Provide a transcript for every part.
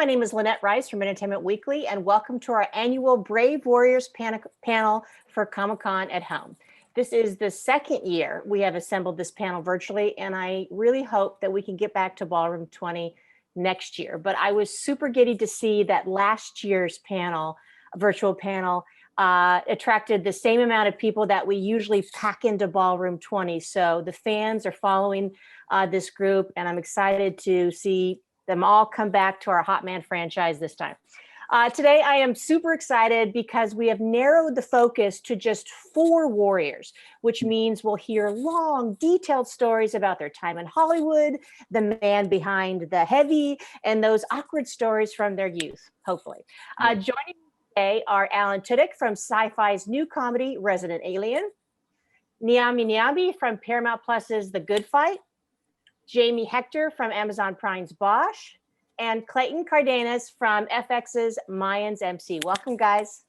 my name is Lynette Rice from Entertainment Weekly, and welcome to our annual Brave Warriors panel for Comic-Con at Home. This is the second year we have assembled this panel virtually, and I really hope that we can get back to Ballroom 20 next year. But I was super giddy to see that last year's panel, virtual panel, attracted the same amount of people that we usually pack into Ballroom 20. So the fans are following this group, and I'm excited to see them all come back to our Hot Man franchise this time. Today, I am super excited because we have narrowed the focus to just 4 warriors, which means we'll hear long, detailed stories about their time in Hollywood, the man behind the heavy, and those awkward stories from their youth, hopefully. Joining me today are Alan Tudyk from Sci-Fi's new comedy, Resident Alien, Nyambi Nyambi from Paramount Plus's The Good Fight, Jamie Hector from Amazon Prime's Bosch, and Clayton Cardenas from FX's Mayans M.C. Welcome, guys.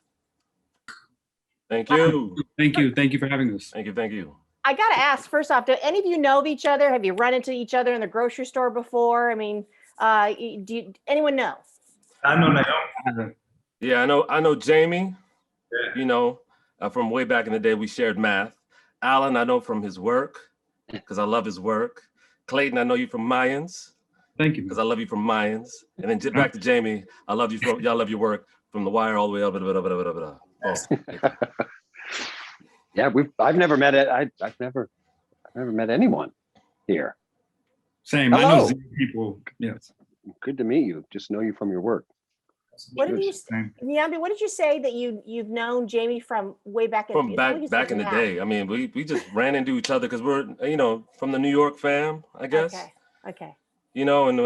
Thank you. Thank you. Thank you for having us. Thank you. Thank you. I got to ask, first off, do any of you know of each other? Have you run into each other in the grocery store before? I mean, anyone know? I know Naomi. Yeah, I know Jamie, you know, from way back in the day, we shared math. Alan, I know from his work, because I love his work. Clayton, I know you from Mayans. Thank you. Because I love you from Mayans. And then get back to Jamie, I love you from, y'all love your work from The Wire all the way up. Oh. Yeah, I've never met it. I've never met anyone here. Same. Hello. I know 0 people. Yes. Good to meet you. Just know you from your work. What did you, Nyambi, what did you say that you've known Jamie from way back in back in the day? I mean, we just ran into each other because we're, you know, from the New York fam, I guess. Okay. You know, and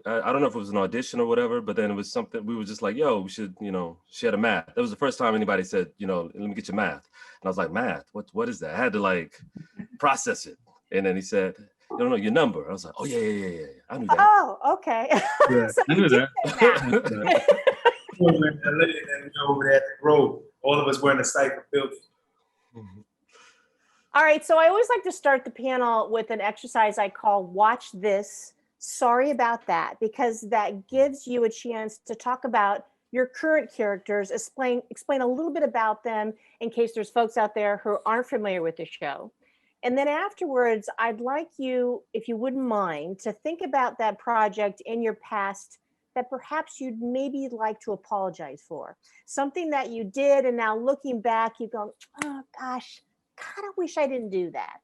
I don't know if it was an audition or whatever, but then it was something, we were just like, yo, we should, you know, share the math. That was the first time anybody said, you know, let me get your math. And I was like, math? What is that? I had to like process it. And then he said, you don't know your number. I was like, oh, yeah. I knew that. Oh, okay. Yeah, So I knew that. We were in LA and then we were over there at the Grove. All of us were in the Cypher building. All right, so I always like to start the panel with an exercise I call Watch This, Sorry About That, because that gives you a chance to talk about your current characters, explain a little bit about them in case there's folks out there who aren't familiar with the show. And then afterwards, I'd like you, if you wouldn't mind, to think about that project in your past that perhaps you'd maybe like to apologize for. Something that you did, and now looking back, you go, oh gosh, kind of wish I didn't do that.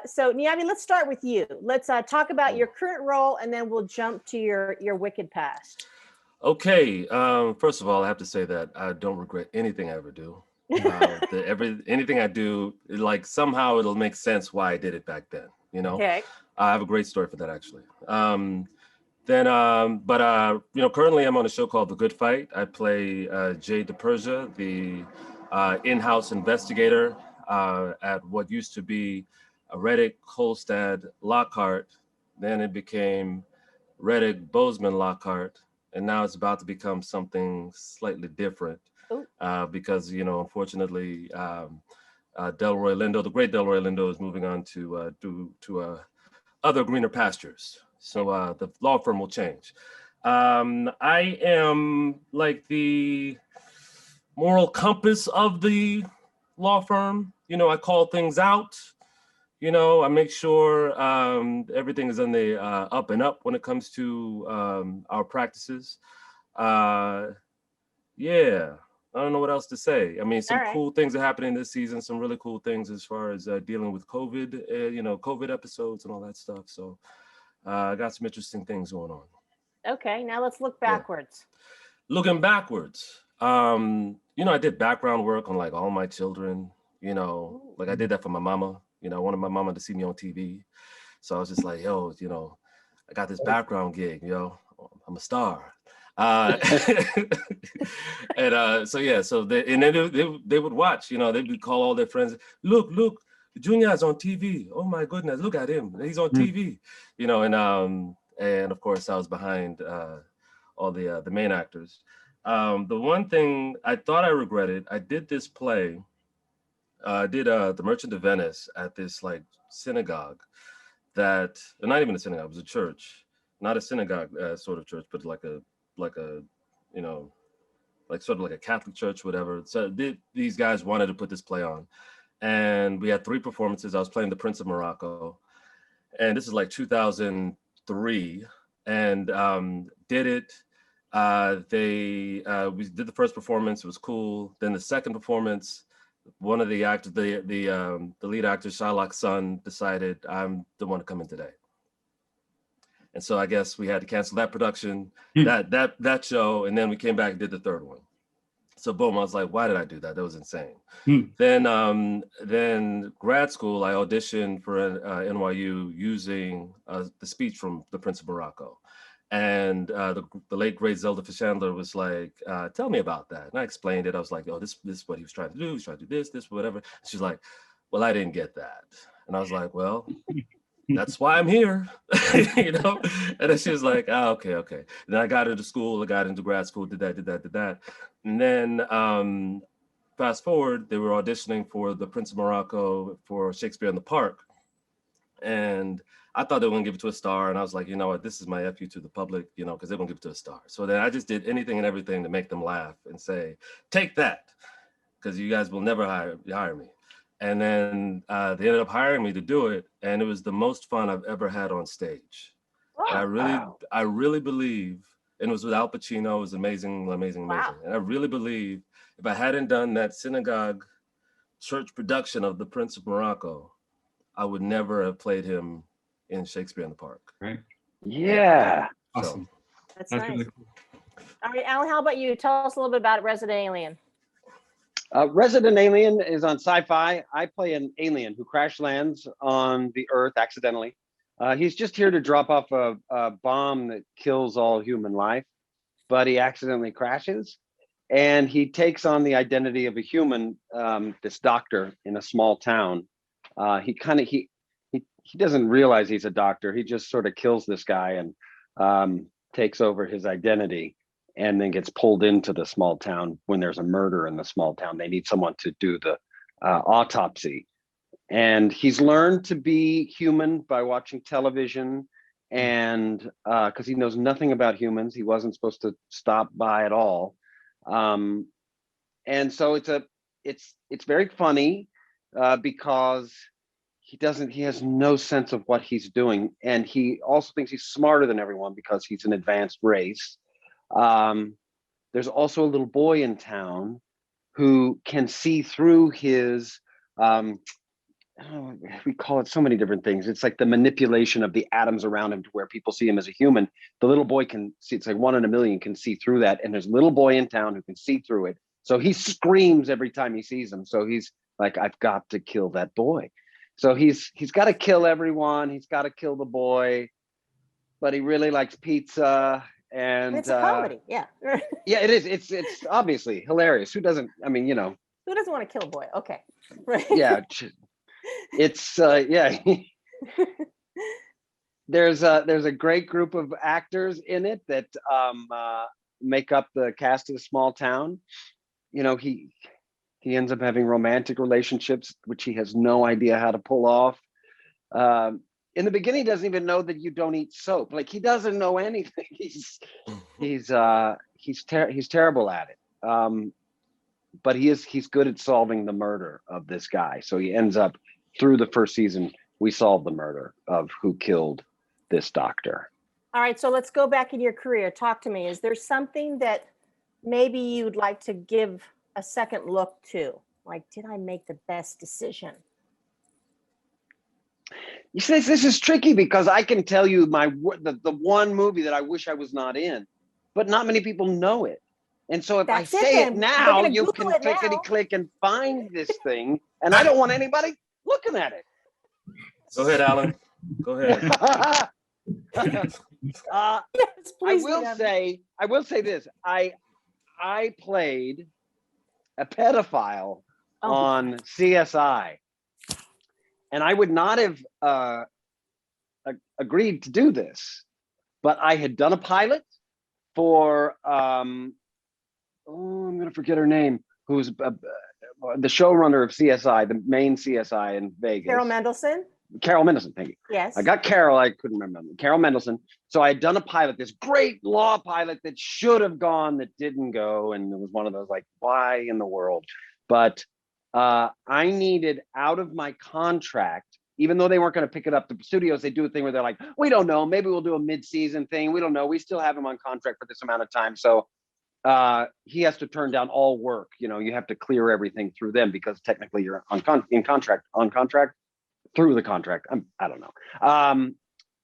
So Nyambi, let's start with you. Let's talk about your current role, and then we'll jump to your wicked past. Okay, first of all, I have to say that I don't regret anything I ever do. Anything I do, like somehow it'll make sense why I did it back then, you know? Okay. I have a great story for that, actually. You know, currently I'm on a show called The Good Fight. I play Jay DePersia, the in-house investigator at what used to be Reddick Kolstad Lockhart. Then it became Reddick Bozeman Lockhart, and now it's about to become something slightly different because, you know, unfortunately, Delroy Lindo, the great Delroy Lindo, is moving on to other greener pastures. So the law firm will change. I am like the moral compass of the law firm. You know, I call things out. You know, I make sure everything is on the up and up when it comes to our practices. Yeah, I don't know what else to say. I mean, some cool things are happening this season, some really cool things as far as dealing with COVID, you know, COVID episodes and all that stuff. So I got some interesting things going on. Okay, now let's look backwards. Yeah. Looking backwards, you know, I did background work on like all my children, you know, like I did that for my mama. You know, I wanted my mama to see me on TV. So I was just like, yo, you know, I got this background gig, yo, I'm a star. And so yeah, so they would watch, you know, they would call all their friends, look, Junior's on TV. Oh my goodness, look at him, he's on TV, you know, and of course I was behind all the main actors. The one thing I thought I regretted, I did this play. I did The Merchant of Venice at this like synagogue that, not even a synagogue, it was a church, not a synagogue sort of church, but like a you know, like sort of like a Catholic church, whatever. So these guys wanted to put this play on, and we had 3 performances. I was playing the Prince of Morocco, and this is like 2003, and did it. We did the first performance. It was cool. Then the second performance, one of the actors, the lead actor, Shylock's son, decided I'm the one to come in today. And so I guess we had to cancel that production, that show, and then we came back and did the third one. So boom, I was like, why did I do that? That was insane. Then grad school, I auditioned for NYU using the speech from The Prince of Morocco. And the late great Zelda Fishandler was like, tell me about that. And I explained it. I was like, oh, this is what he was trying to do. He was trying to do this, whatever. And she's like, well, I didn't get that. And I was like, well, that's why I'm here, you know? And then she was like, oh, okay. Then I got into school, I got into grad school, did that. And then fast forward, they were auditioning for The Prince of Morocco for Shakespeare in the Park. And I thought they were gonna give it to a star. And I was like, you know what, this is my FU to the public, you know, because they're gonna give it to a star. So then I just did anything and everything to make them laugh and say, take that, because you guys will never hire me. And then they ended up hiring me to do it. And it was the most fun I've ever had on stage. Wow. I really believe, and it was with Al Pacino, it was amazing. Wow. And I really believe if I hadn't done that synagogue church production of The Prince of Morocco, I would never have played him in Shakespeare in the Park. Right. Yeah. Awesome. That's That's nice. really cool. All right, Alan, how about you? Tell us a little bit about Resident Alien. Resident Alien is on Sci-Fi. I play an alien who crash lands on the Earth accidentally. He's just here to drop off a bomb that kills all human life, but he accidentally crashes, and he takes on the identity of a human, this doctor in a small town. He doesn't realize he's a doctor. He just sort of kills this guy and takes over his identity, and then gets pulled into the small town when there's a murder in the small town. They need someone to do the autopsy. And he's learned to be human by watching television, and because he knows nothing about humans. He wasn't supposed to stop by at all. And so it's very funny because he has no sense of what he's doing. And he also thinks he's smarter than everyone because he's an advanced race. There's also a little boy in town who can see through his, we call it so many different things. It's like the manipulation of the atoms around him to where people see him as a human. The little boy can see, it's like 1 in a million can see through that. And there's a little boy in town who can see through it. So he screams every time he sees him. So he's like, I've got to kill that boy. So he's got to kill everyone. He's got to kill the boy, but he really likes pizza. And it's a comedy, yeah. Yeah, it is. It's obviously hilarious. Who doesn't? I mean, you know. Who doesn't want to kill a boy? Okay, right. Yeah, it's yeah. There's a great group of actors in it that make up the cast of the small town. You know, he ends up having romantic relationships, which he has no idea how to pull off. In the beginning, he doesn't even know that you don't eat soap. Like, he doesn't know anything. He's terrible at it. But he's good at solving the murder of this guy. So he ends up, through the first season, we solve the murder of who killed this doctor. All right, so let's go back in your career. Talk to me. Is there something that maybe you'd like to give a second look to? Like, did I make the best decision? You say this is tricky because I can tell you the one movie that I wish I was not in, but not many people know it. And so if I say it now, you can clickety-click and find this thing, and I don't want anybody looking at it. Go ahead, Alan. Go ahead. Yes, I please. will say this. I played a pedophile on CSI. And I would not have agreed to do this, but I had done a pilot for, I'm going to forget her name, who's the showrunner of CSI, the main CSI in Vegas. Carol Mendelson? Carol Mendelson, thank you. Yes. I got Carol, I couldn't remember. Carol Mendelson. So I had done a pilot, this great law pilot that should have gone, that didn't go. And it was one of those like, why in the world? But I needed out of my contract, even though they weren't going to pick it up, the studios, they do a thing where they're like, we don't know, maybe we'll do a mid-season thing. We don't know. We still have him on contract for this amount of time. So he has to turn down all work. You know, you have to clear everything through them because technically you're on contract through the contract. I don't know.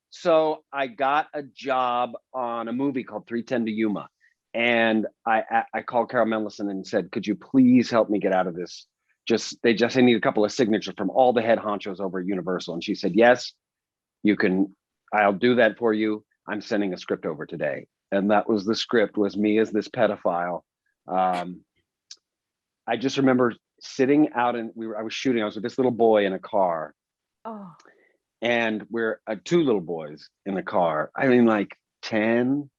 So I got a job on a movie called 3:10 to Yuma. And I called Carol Mendelson and said, could you please help me get out of this? They need a couple of signatures from all the head honchos over at Universal. And she said, yes, you can, I'll do that for you. I'm sending a script over today. And that was the script, was me as this pedophile. I just remember sitting out and I was with this little boy in a car. Oh. And we're two little boys in the car. I mean, like 10.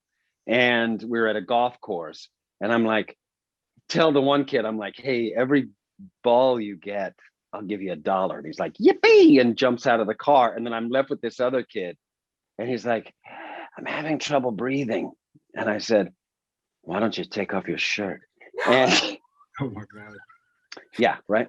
And we're at a golf course. And I'm like, tell the one kid, I'm like, hey, every ball you get, I'll give you $1. And he's like, yippee, and jumps out of the car. And then I'm left with this other kid. And he's like, I'm having trouble breathing. And I said, why don't you take off your shirt? And Oh my God. yeah, right.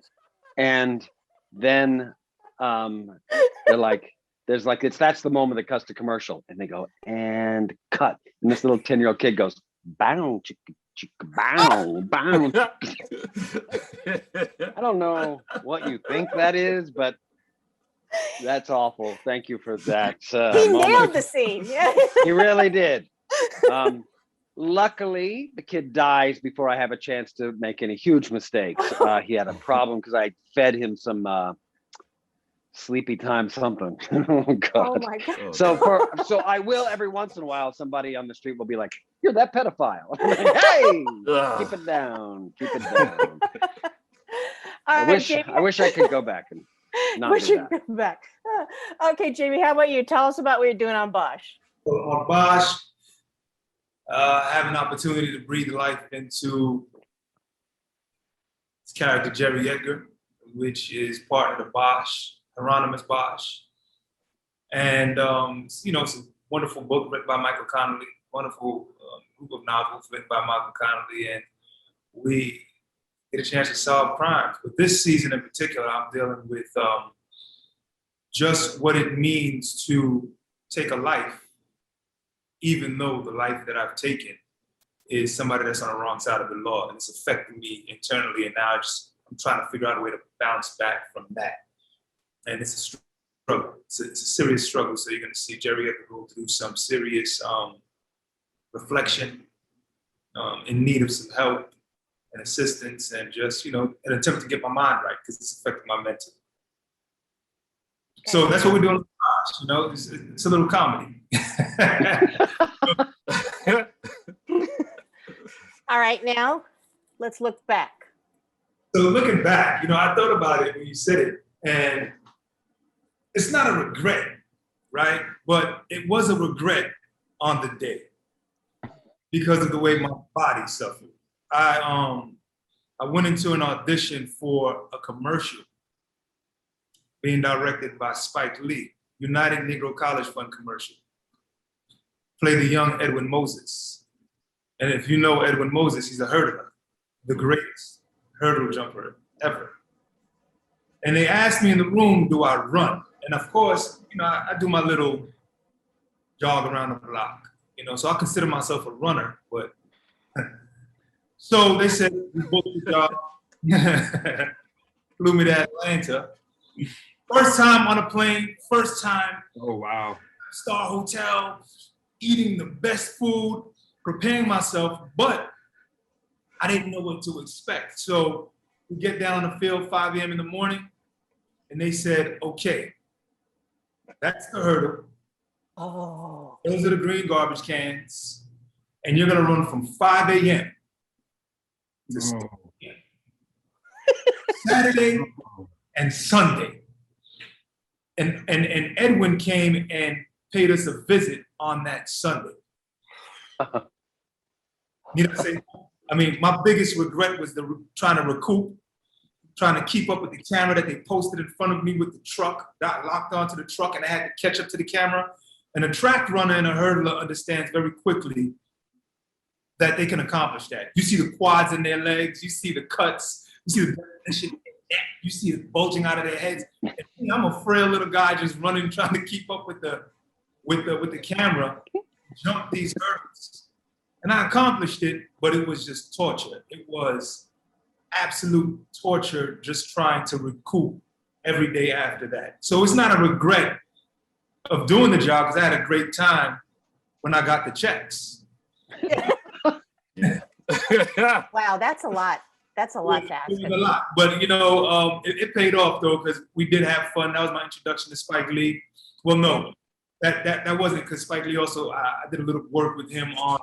And then they're like, that's the moment that cuts to commercial. And they go, and cut. And this little 10-year-old kid goes, bow, chicka, chicka, bow, bow. I don't know what you think that is, but that's awful. Thank you for that. He moment. nailed the scene. He really did. Luckily, the kid dies before I have a chance to make any huge mistakes. He had a problem because I fed him some sleepy time something. Oh Oh God. my God. So I will every once in a while, somebody on the street will be like, you're that pedophile. I'm like, hey, keep it down. Keep it down. All right, Jamie. I wish I could go back and not do that. Go back. Okay, Jamie, how about you? Tell us about what you're doing on Bosch. On Bosch, I have an opportunity to breathe life into this character, Jerry Edgar, which is part of the Bosch, Hieronymus Bosch. And, it's a wonderful book written by Michael Connelly, wonderful group of novels written by Michael Connelly. And we get a chance to solve crimes. But this season in particular, I'm dealing with just what it means to take a life, even though the life that I've taken is somebody that's on the wrong side of the law, and it's affecting me internally. And now I'm trying to figure out a way to bounce back from that. And it's a struggle. It's a serious struggle. So you're going to see Jerry Edgar go through some serious reflection, in need of some help and assistance, and just, an attempt to get my mind right, because it's affecting my mental. So that's what we're doing. It's a little comedy. All right, now let's look back. So looking back, I thought about it when you said it, and it's not a regret, right? But it was a regret on the day because of the way my body suffered. I went into an audition for a commercial being directed by Spike Lee, United Negro College Fund commercial. Played the young Edwin Moses. And if you know Edwin Moses, he's a hurdler, the greatest hurdle jumper ever. And they asked me in the room, do I run? And of course, I do my little jog around the block, so I consider myself a runner, but so they said, we booked the job, flew me to Atlanta. First time on a plane, first time. Oh, wow. Star hotel, eating the best food, preparing myself, but I didn't know what to expect. So we get down on the field 5 a.m. in the morning, and they said, okay, that's the hurdle. Oh. Those are the green garbage cans, and you're gonna run from 5 a.m. to 6 p.m. Saturday and Sunday. And Edwin came and paid us a visit on that Sunday. My biggest regret was trying to recoup trying to keep up with the camera that they posted in front of me with the truck, got locked onto the truck, and I had to catch up to the camera. And a track runner and a hurdler understands very quickly that they can accomplish that. You see the quads in their legs, you see the cuts, you see the definition, you see it bulging out of their heads. And me, I'm a frail little guy just running, trying to keep up with the camera, jump these hurdles. And I accomplished it, but it was just torture. It was absolute torture just trying to recoup every day after that. So it's not a regret of doing the job, because I had a great time when I got the checks. Yeah. Wow, that's a lot. That's a lot to ask. It was a lot, but you know, it paid off though, because we did have fun. That was my introduction to Spike Lee. Well, no, that wasn't, because Spike Lee also, I did a little work with him on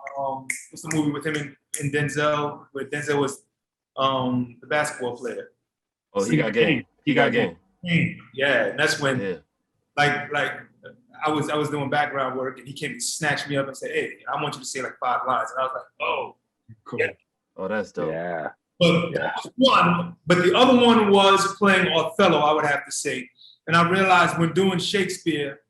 what's the movie with him and Denzel, where Denzel was the basketball player. Oh, he got game. He got game. Yeah, and that's when, Yeah. like I was doing background work, and he came and snatched me up and said, "Hey, I want you to say like 5 lines," and I was like, "Oh, Cool. Yeah. Oh, that's dope. Yeah. But that was one. But the other one was playing Othello, I would have to say. And I realized when doing Shakespeare,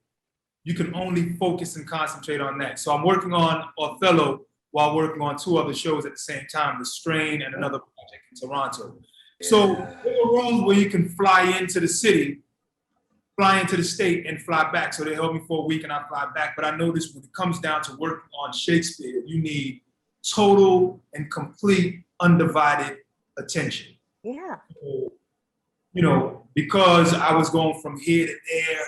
you can only focus and concentrate on that. So I'm working on Othello while working on 2 other shows at the same time, The Strain and another project in Toronto. So there are roles where you can fly into the city, fly into the state, and fly back. So they held me for a week and I fly back. But I noticed when it comes down to working on Shakespeare, you need total and complete undivided attention. Yeah. So, you know, because I was going from here to there,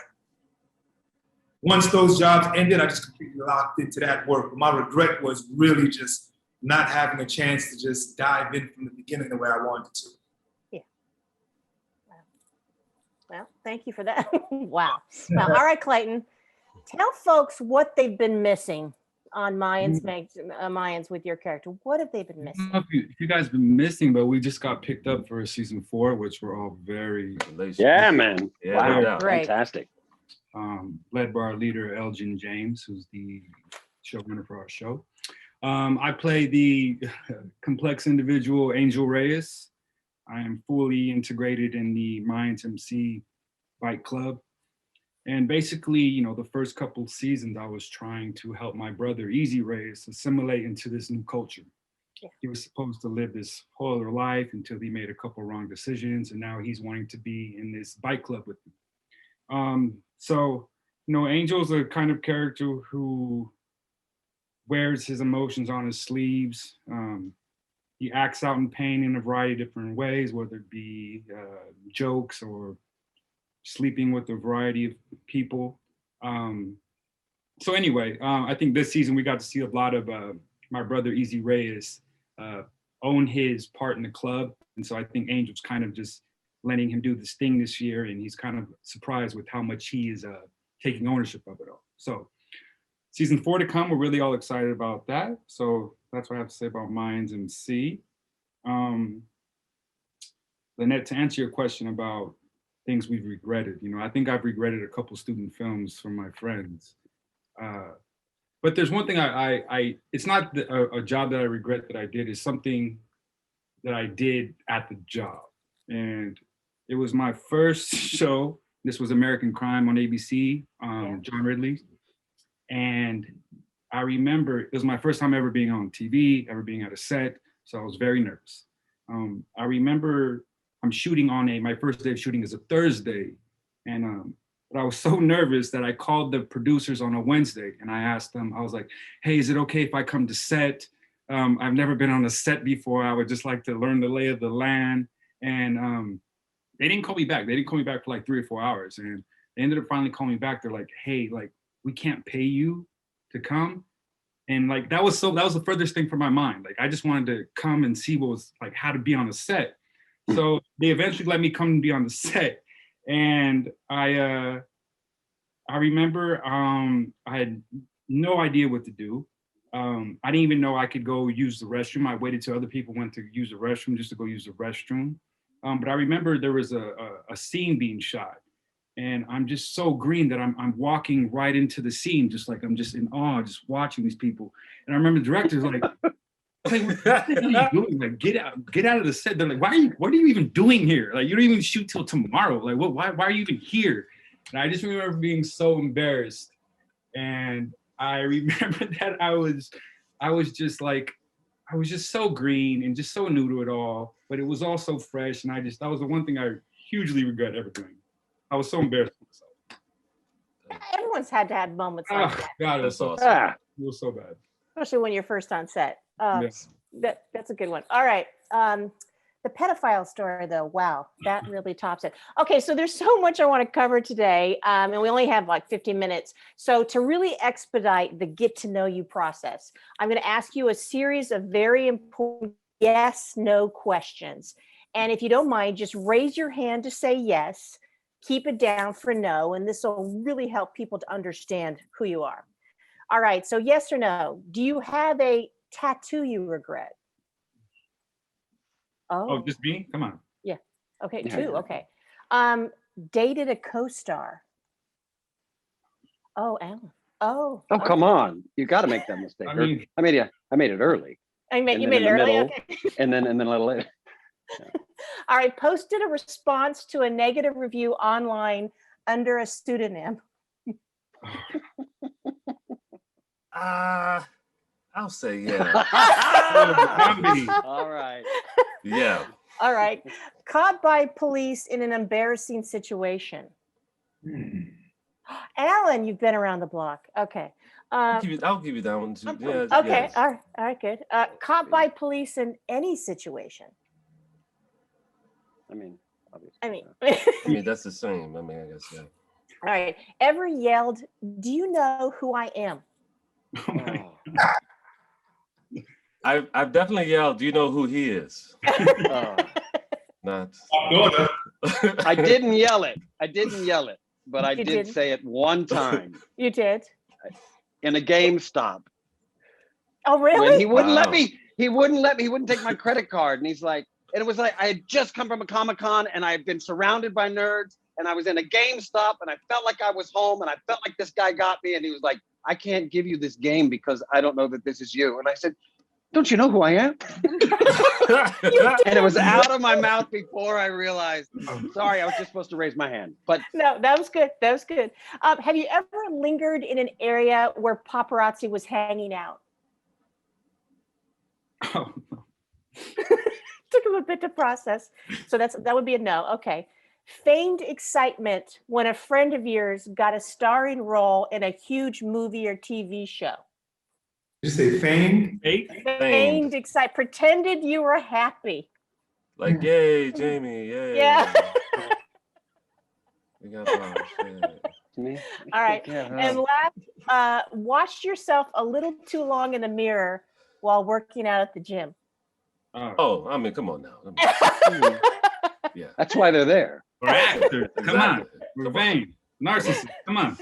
once those jobs ended, I just completely locked into that work. But my regret was really just not having a chance to just dive in from the beginning the way I wanted to. Yeah. Wow. Well, thank you for that. Wow. Well, all right, Clayton, tell folks what they've been missing on Mayans with your character. What have they been I missing? don't know if you guys been missing, but we just got picked up for season 4, which we're all very Yeah, man. Yeah, Wow. no doubt. Great. Fantastic. led by our leader Elgin James, who's the showrunner for our show. I play the complex individual Angel Reyes. I am fully integrated in the Mayans M.C. bike club. And basically, you know, the first couple seasons, I was trying to help my brother, Easy Reyes, assimilate into this new culture. Yeah. He was supposed to live this whole other life until he made a couple wrong decisions, and now he's wanting to be in this bike club with me. So, you know, Angel's a kind of character who wears his emotions on his sleeves. He acts out in pain in a variety of different ways, whether it be jokes or sleeping with a variety of people. So anyway, I think this season we got to see a lot of my brother Easy Reyes own his part in the club. And so I think Angel's kind of just letting him do this thing this year, and he's kind of surprised with how much he is taking ownership of it all. So season 4 to come, we're really all excited about that. So that's what I have to say about Mayans M.C. Lynette, to answer your question about things we've regretted, you know, I think I've regretted a couple student films from my friends. But there's one thing it's not a job that I regret that I did, it's something that I did at the job. And it was my first show. This was American Crime on ABC, John Ridley. And I remember it was my first time ever being on TV, ever being at a set. So I was very nervous. I remember I'm shooting on my first day of shooting is a Thursday. And but I was so nervous that I called the producers on a Wednesday and I asked them, I was like, hey, is it okay if I come to set? I've never been on a set before. I would just like to learn the lay of the land. And they didn't call me back. They didn't call me back for like 3 or 4 hours. And they ended up finally calling me back. They're like, hey, like, we can't pay you to come. And like, that was the furthest thing from my mind. Like, I just wanted to come and see what was like, how to be on a set. So they eventually let me come and be on the set. And I remember I had no idea what to do. I didn't even know I could go use the restroom. I waited till other people went to use the restroom just to go use the restroom. But I remember there was a scene being shot. And I'm just so green that I'm walking right into the scene, just like I'm just in awe, just watching these people. And I remember the director's like, Like, what the hell are you doing? Like, get out of the set. They're like, what are you even doing here? Like, you don't even shoot till tomorrow. Like, why are you even here? And I just remember being so embarrassed. And I remember that I was just so green and just so new to it all, but it was all so fresh. And that was the one thing I hugely regret ever doing. I was so embarrassed of myself. Everyone's had to have moments like Oh that, God, it was so Awesome. bad. It was so bad. especially when you're first on set. Yes. That's a good one. All right. The pedophile story, though, wow, that really tops it. Okay, so there's so much I want to cover today, and we only have like 15 minutes. So to really expedite the get to know you process, I'm going to ask you a series of very important yes, no questions. And if you don't mind, just raise your hand to say yes, keep it down for no, and this will really help people to understand who you are. All right, so yes or no, do you have a tattoo you regret? Oh, just me? Come on. Yeah. Okay, Yeah, two. yeah. Okay. Dated a co-star. Oh, Alan. Oh. Oh, come on. You got to make that mistake. I mean, I made it early. You and made then it in the early. middle. Okay. And then a little later. All right. Posted a response to a negative review online under a pseudonym. I'll say yeah. All right. Yeah. All right. Caught by police in an embarrassing situation. Alan, you've been around the block. Okay. I'll give you that one too. Yeah. Okay. Yes. All right. Good. Caught by police in any situation. I mean, obviously. I mean, I mean, that's the same. I mean, I guess, yeah. all right. Ever yelled, "Do you know who I am?" Oh. I've definitely yelled, do you know who he is? Oh. Not. I didn't yell it, but I You did didn't? say it one time You did. in a GameStop. Oh, really? When he wouldn't let Wow. me, he wouldn't take my credit card. And he's like, and it was like, I had just come from a Comic-Con and I had been surrounded by nerds and I was in a GameStop and I felt like I was home and I felt like this guy got me. And he was like, I can't give you this game because I don't know that this is you. And I said, don't you know who I am? And it was out of my mouth before I realized, sorry, I was just supposed to raise my hand. But No, that was good. That was good. Have you ever lingered in an area where paparazzi was hanging out? Oh, Took him a bit to process. So that would be a no. Okay. Feigned excitement when a friend of yours got a starring role in a huge movie or TV show. Did you say fame? fake? Feigned excitement. Pretended you were happy. Like, yay, Jamie, yay. Yeah. We got Bosch, yeah. me, All right. yeah, And last, watched yourself a little too long in the mirror while working out at the gym. Oh, I mean, come on now. Yeah. that's why they're there. We're actors. Come on. Exactly. We're vain. Narcissists. Come on.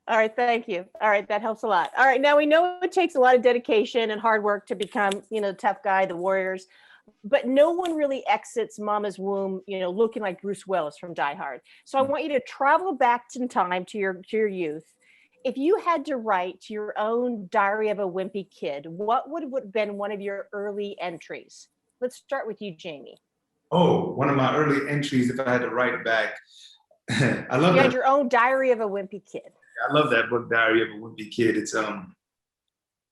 All right, thank you. All right, that helps a lot. All right, now we know it takes a lot of dedication and hard work to become, the tough guy, the warriors, but no one really exits mama's womb, looking like Bruce Willis from Die Hard. So I want you to travel back in time to your youth. If you had to write your own Diary of a Wimpy Kid, what would have been one of your early entries? Let's start with you, Jamie. Oh, one of my early entries, if I had to write back. I love You had that. your own Diary of a Wimpy Kid. I love that book, Diary of a Wimpy Kid. It's one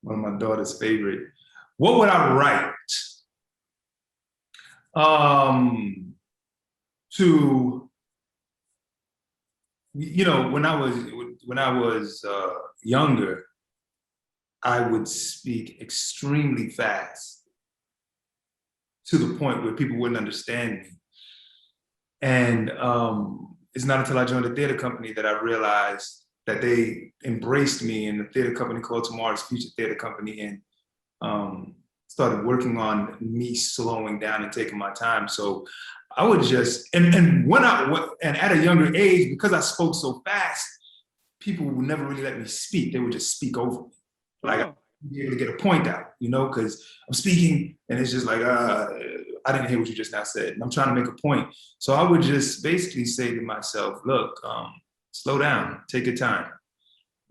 of my daughter's favorite. What would I write? When I was younger, I would speak extremely fast to the point where people wouldn't understand me. And it's not until I joined the theater company that I realized that they embraced me in the theater company called Tomorrow's Future Theater Company, and started working on me slowing down and taking my time. So I would just, and at a younger age, because I spoke so fast, people would never really let me speak. They would just speak over me. Like, I wouldn't be able to get a point out, because I'm speaking and it's just like, I didn't hear what you just now said. And I'm trying to make a point. So I would just basically say to myself, look, slow down, take your time.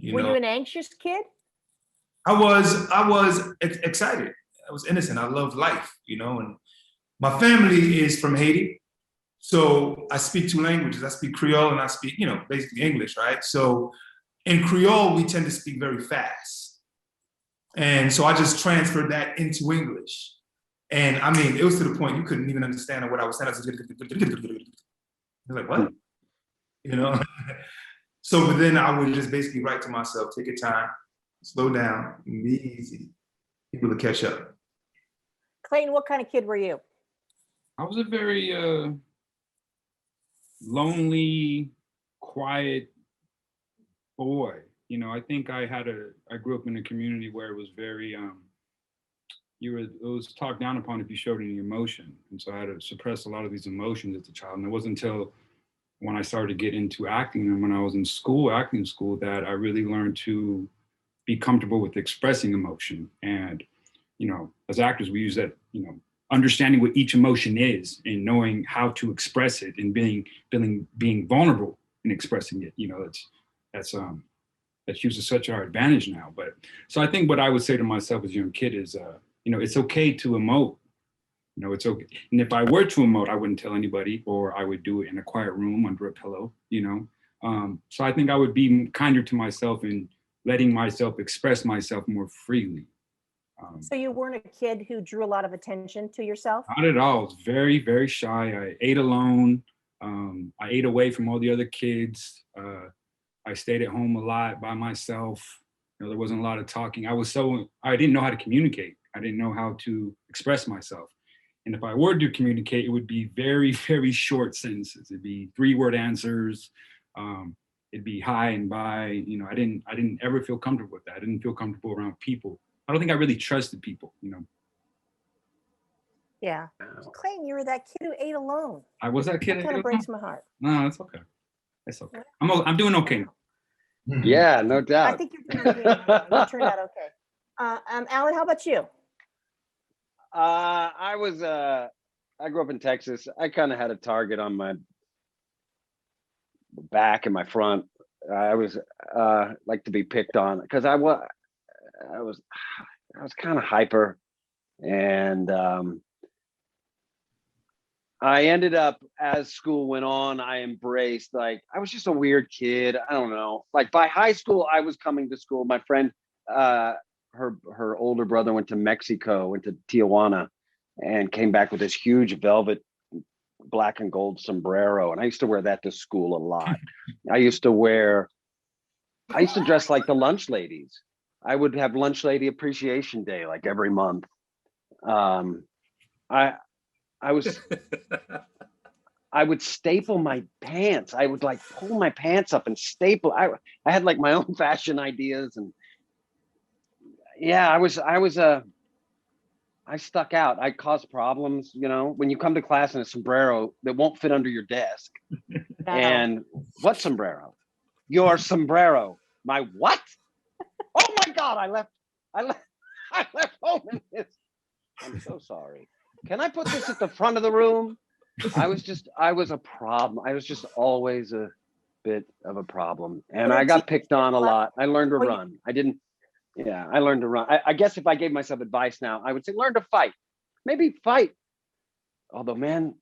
Were you an anxious kid? I was excited. was innocent. I loved life, you know. And my family is from Haiti, so I speak two languages. I speak Creole and I speak, you know, basically English, right? So in Creole, we tend to speak very fast, and so I just transferred that into English. And I mean, it was to the point you couldn't even understand what I was saying. I was like, what? You know? So, but then I would just basically write to myself, take your time, slow down, be easy. People will catch up. Clayton, what kind of kid were you? I was a very lonely, quiet boy. You know, I think I grew up in a community where it was very, it was talked down upon if you showed any emotion. And so I had to suppress a lot of these emotions as a child. And it wasn't until when I started to get into acting and when I was in school, acting school, that I really learned to be comfortable with expressing emotion. And, you know, as actors, we use that, you know, understanding what each emotion is and knowing how to express it and being vulnerable in expressing it. You know, that's used to such our advantage now. But so I think what I would say to myself as a young kid is, you know, it's okay to emote. You know, it's okay. And if I were to emote, I wouldn't tell anybody, or I would do it in a quiet room under a pillow, you know. So I think I would be kinder to myself and letting myself express myself more freely. So you weren't a kid who drew a lot of attention to yourself? Not at all. I was very, very shy. I ate alone. I ate away from all the other kids. I stayed at home a lot by myself. You know, there wasn't a lot of talking. I didn't know how to communicate. I didn't know how to express myself. And if I were to communicate, it would be very, very short sentences. It'd be 3-word answers. It'd be hi and bye. You know, I didn't ever feel comfortable with that. I didn't feel comfortable around people. I don't think I really trusted people, you know. Yeah. Clayton, you were that kid who ate alone. I was that kid. That kind of breaks my heart. No, it's okay. It's okay. I'm doing okay now. Yeah, no doubt. I think you're doing okay. You turned out okay. Alan, how about you? I grew up in Texas. I kind of had a target on my back and my front. I was like to be picked on because I was kind of hyper, and I ended up, as school went on, I embraced, like, I was just a weird kid. I don't know. Like by high school, I was coming to school. My friend, her older brother went to Mexico, went to Tijuana, and came back with this huge velvet black and gold sombrero. And I used to wear that to school a lot. I used to dress like the lunch ladies. I would have lunch lady appreciation day like every month. I would staple my pants. I would like pull my pants up and staple. I had like my own fashion ideas, and yeah, I stuck out. I caused problems, you know, when you come to class in a sombrero that won't fit under your desk. No. And what sombrero? Your sombrero. My what? Oh my God, I left home in this. I'm so sorry. Can I put this at the front of the room? I was a problem. I was just always a bit of a problem. And I got picked on a lot. I learned to run. I learned to run. I guess if I gave myself advice now, I would say, learn to fight. Maybe fight. Although, man,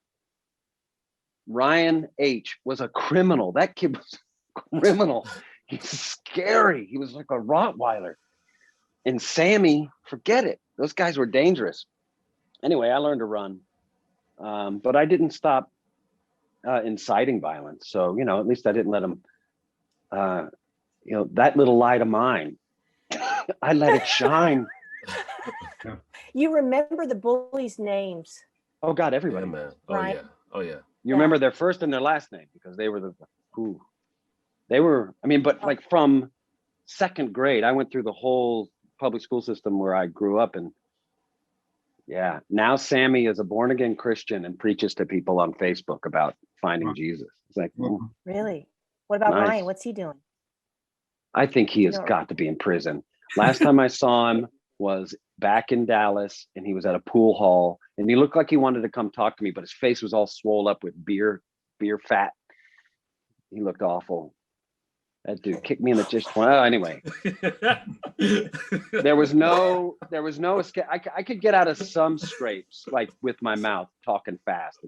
Ryan H. was a criminal. That kid was a criminal. He's scary. He was like a Rottweiler. And Sammy, forget it. Those guys were dangerous. Anyway, I learned to run. But I didn't stop inciting violence. So, you know, at least I didn't let them, you know, that little light of mine, I let it shine. You remember the bullies' names. Oh God, everybody. Yeah, man. Oh Right. yeah. Oh yeah. You remember their first and their last name because they were I mean, but like from second grade, I went through the whole public school system where I grew up, and yeah, now Sammy is a born again Christian and preaches to people on Facebook about finding Jesus. It's like, Really? What about Nice. Ryan? What's he doing? I think he has got to be in prison. Last time I saw him was back in Dallas, and he was at a pool hall, and he looked like he wanted to come talk to me, but his face was all swollen up with beer fat. He looked awful. That dude kicked me in the just. Well, anyway, there was no escape. I could get out of some scrapes like with my mouth talking fast,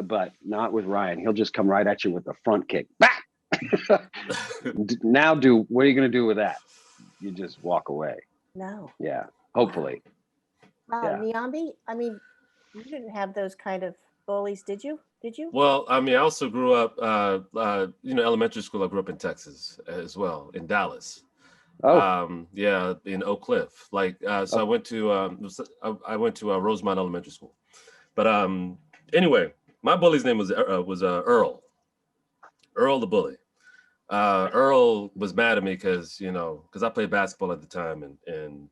but not with Ryan. He'll just come right at you with the front kick. Back. Now, what are you going to do with that? You just walk away. No. Yeah, hopefully. Yeah. Nyambi, I mean, you didn't have those kind of bullies, did you? Well, I mean, I also grew up, elementary school. I grew up in Texas as well, in Dallas. Oh. Yeah, in Oak Cliff. So I went to Rosemont Elementary School. But anyway, my bully's name was Earl. Earl the bully. Earl was mad at me because I played basketball at the time, and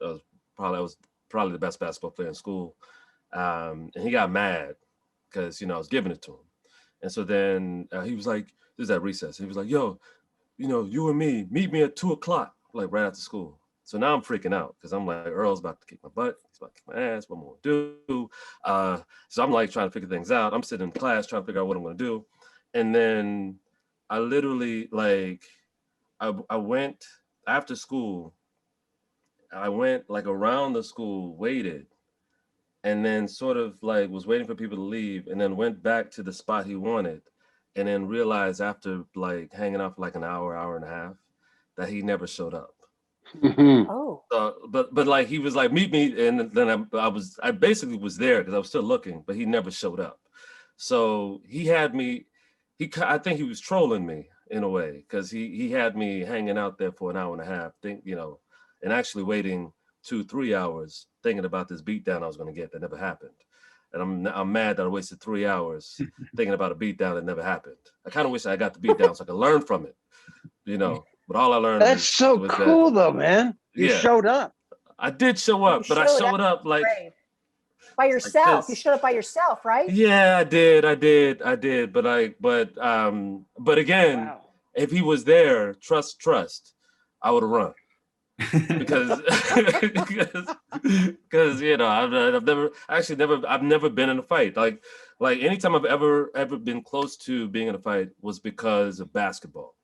I was probably the best basketball player in school. And he got mad because I was giving it to him. And so then he was like, this is at recess. He was like, yo, you and me, meet me at 2:00, like right after school. So now I'm freaking out because I'm like, Earl's about to kick my butt. He's about to kick my ass. What am I going to do? So I'm like trying to figure things out. I'm sitting in class trying to figure out what I'm going to do. And then I literally I went after school. I went like around the school, waited, and then sort of like was waiting for people to leave, and then went back to the spot he wanted, and then realized after like hanging out for like an hour and a half that he never showed up. Oh. But like he was like, meet me, and then I basically was there because I was still looking, but he never showed up. So he had me. I think he was trolling me in a way because he had me hanging out there for an hour and a half, and actually waiting 2-3 hours thinking about this beatdown I was going to get that never happened. And I'm mad that I wasted 3 hours thinking about a beatdown that never happened. I kind of wish I got the beatdown so I could learn from it, But all I learned That's so cool though, man. You showed up. I did show up, but I showed up like by yourself. You showed up by yourself, right? Yeah, I did. But again, Wow. if he was there, trust, I would have run. because I've never been in a fight. Like anytime I've ever been close to being in a fight was because of basketball,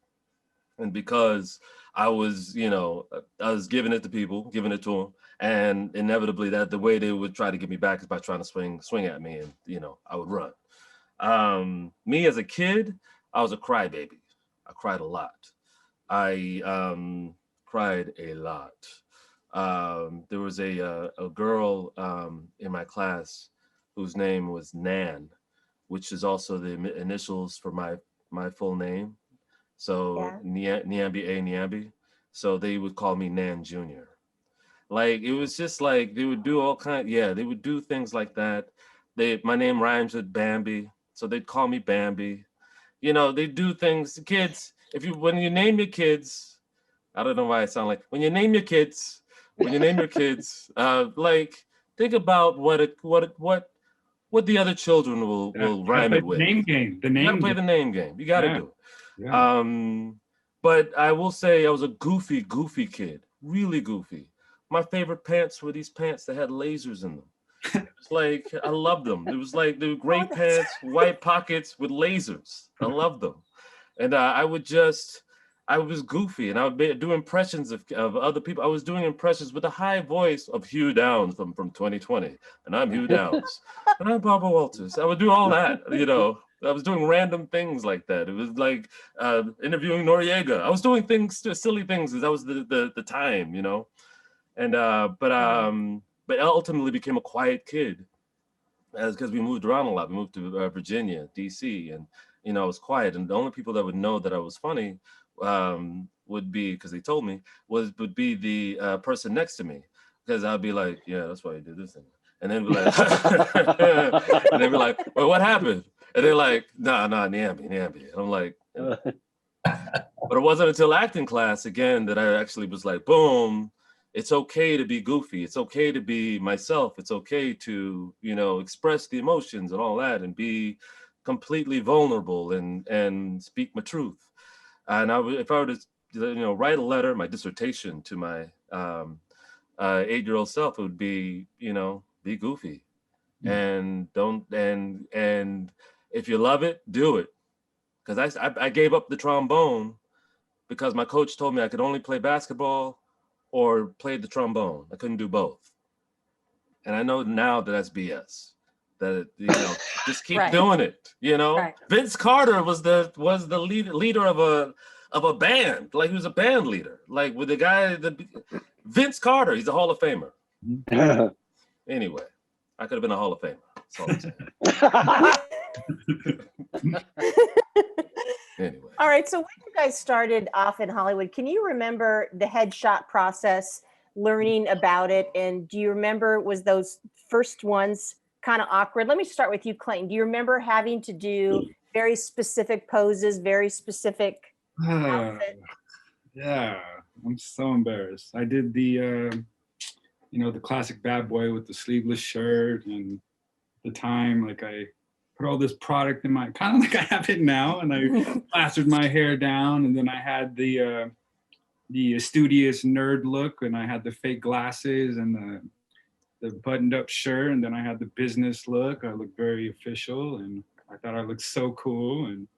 and because I was giving it to people, giving it to them, and inevitably that the way they would try to get me back is by trying to swing at me, and I would run. Me as a kid, I was a crybaby. I cried a lot. I cried a lot. There was a girl in my class whose name was Nan, which is also the initials for my full name. So Nyambi Nyambi. So they would call me Nan Jr. Like it was just like they would do they would do things like that. My name rhymes with Bambi, so they'd call me Bambi. They do things. Kids, when you name your kids, I don't know why I sound like when you name your kids, like think about what the other children will rhyme it with. Name game. You gotta play the name game. You gotta do it. Yeah. But I will say I was a goofy kid, really goofy. My favorite pants were these pants that had lasers in them. It's like I loved them. It was like they were gray pants, white pockets with lasers. I loved them, and I was goofy, and I would do impressions of other people. I was doing impressions with the high voice of Hugh Downs from 2020, and I'm Hugh Downs, and I'm Barbara Walters. I would do all that, I was doing random things like that. It was like interviewing Noriega. I was doing silly things, because that was the time, and but I ultimately became a quiet kid, because we moved around a lot. We moved to Virginia, DC, and I was quiet, and the only people that would know that I was funny would be, because they told me, would be the person next to me, because I'd be like, yeah, that's why you did this thing, and then be like, and they'd be like, well, what happened? And they're like, nah, Nyambi. And I'm like, but it wasn't until acting class again that I actually was like, boom, it's okay to be goofy. It's okay to be myself. It's okay to, express the emotions and all that, and be completely vulnerable and speak my truth. And if I were to, write a letter, my dissertation to my 8-year-old self, it would be, be goofy, and and if you love it, do it. Because I gave up the trombone because my coach told me I could only play basketball or play the trombone. I couldn't do both. And I know now that that's BS. That, just keep Right. doing it. Right. Vince Carter was the leader of a band. Like, he was a band leader. Like, with the guy Vince Carter, he's a Hall of Famer. Anyway, I could have been a Hall of Famer. That's all I'm saying. Anyway. All right. So when you guys started off in Hollywood, can you remember the headshot process, learning about it? And do you remember, was those first ones kind of awkward? Let me start with you, Clayton. Do you remember having to do very specific poses, very specific outfit? Yeah, I'm so embarrassed. I did the, the classic bad boy with the sleeveless shirt, and at the time, like, I put all this product in my, kind of like I have it now, and I plastered my hair down, and then I had the studious nerd look, and I had the fake glasses and the buttoned up shirt, and then I had the business look. I looked very official, and I thought I looked so cool, and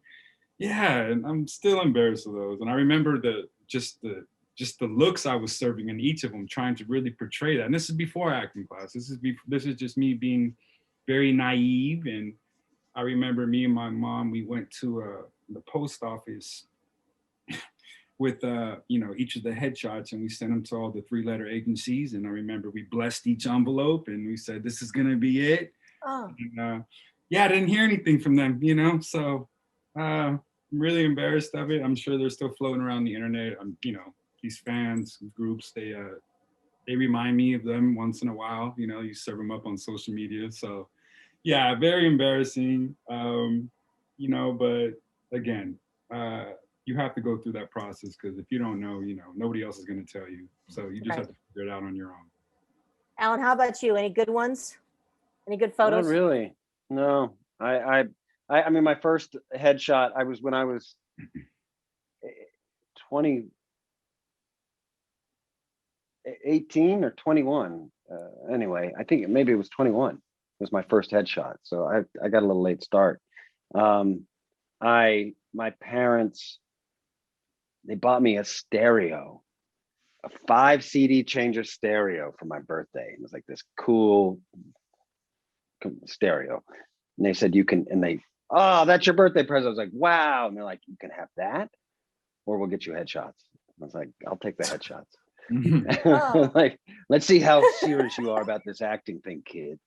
yeah, and I'm still embarrassed of those. And I remember just the looks I was serving in each of them, trying to really portray that. And this is before acting class. This is just me being very naive. And I remember me and my mom, we went to the post office with each of the headshots, and we sent them to all the 3-letter agencies. And I remember we blessed each envelope, and we said, "This is gonna be it." Oh. And, I didn't hear anything from them, so I'm really embarrassed of it. I'm sure they're still floating around the internet. These fans groups, they remind me of them once in a while. You serve them up on social media. So yeah, very embarrassing. But again, you have to go through that process, because if you don't know, nobody else is going to tell you. So you just have to figure it out on your own. Alan, how about you? Any good ones? Any good photos? Not really. No, I mean, my first headshot, when I was 18 or 21. Anyway, I think maybe it was 21 was my first headshot. So I got a little late start. My parents, they bought me a stereo, a 5 CD changer stereo for my birthday. It was like this cool stereo. And they said, "Oh, that's your birthday present." I was like, "Wow." And they're like, "You can have that, or we'll get you headshots." I was like, "I'll take the headshots." Oh. Like, let's see how serious you are about this acting thing, kid.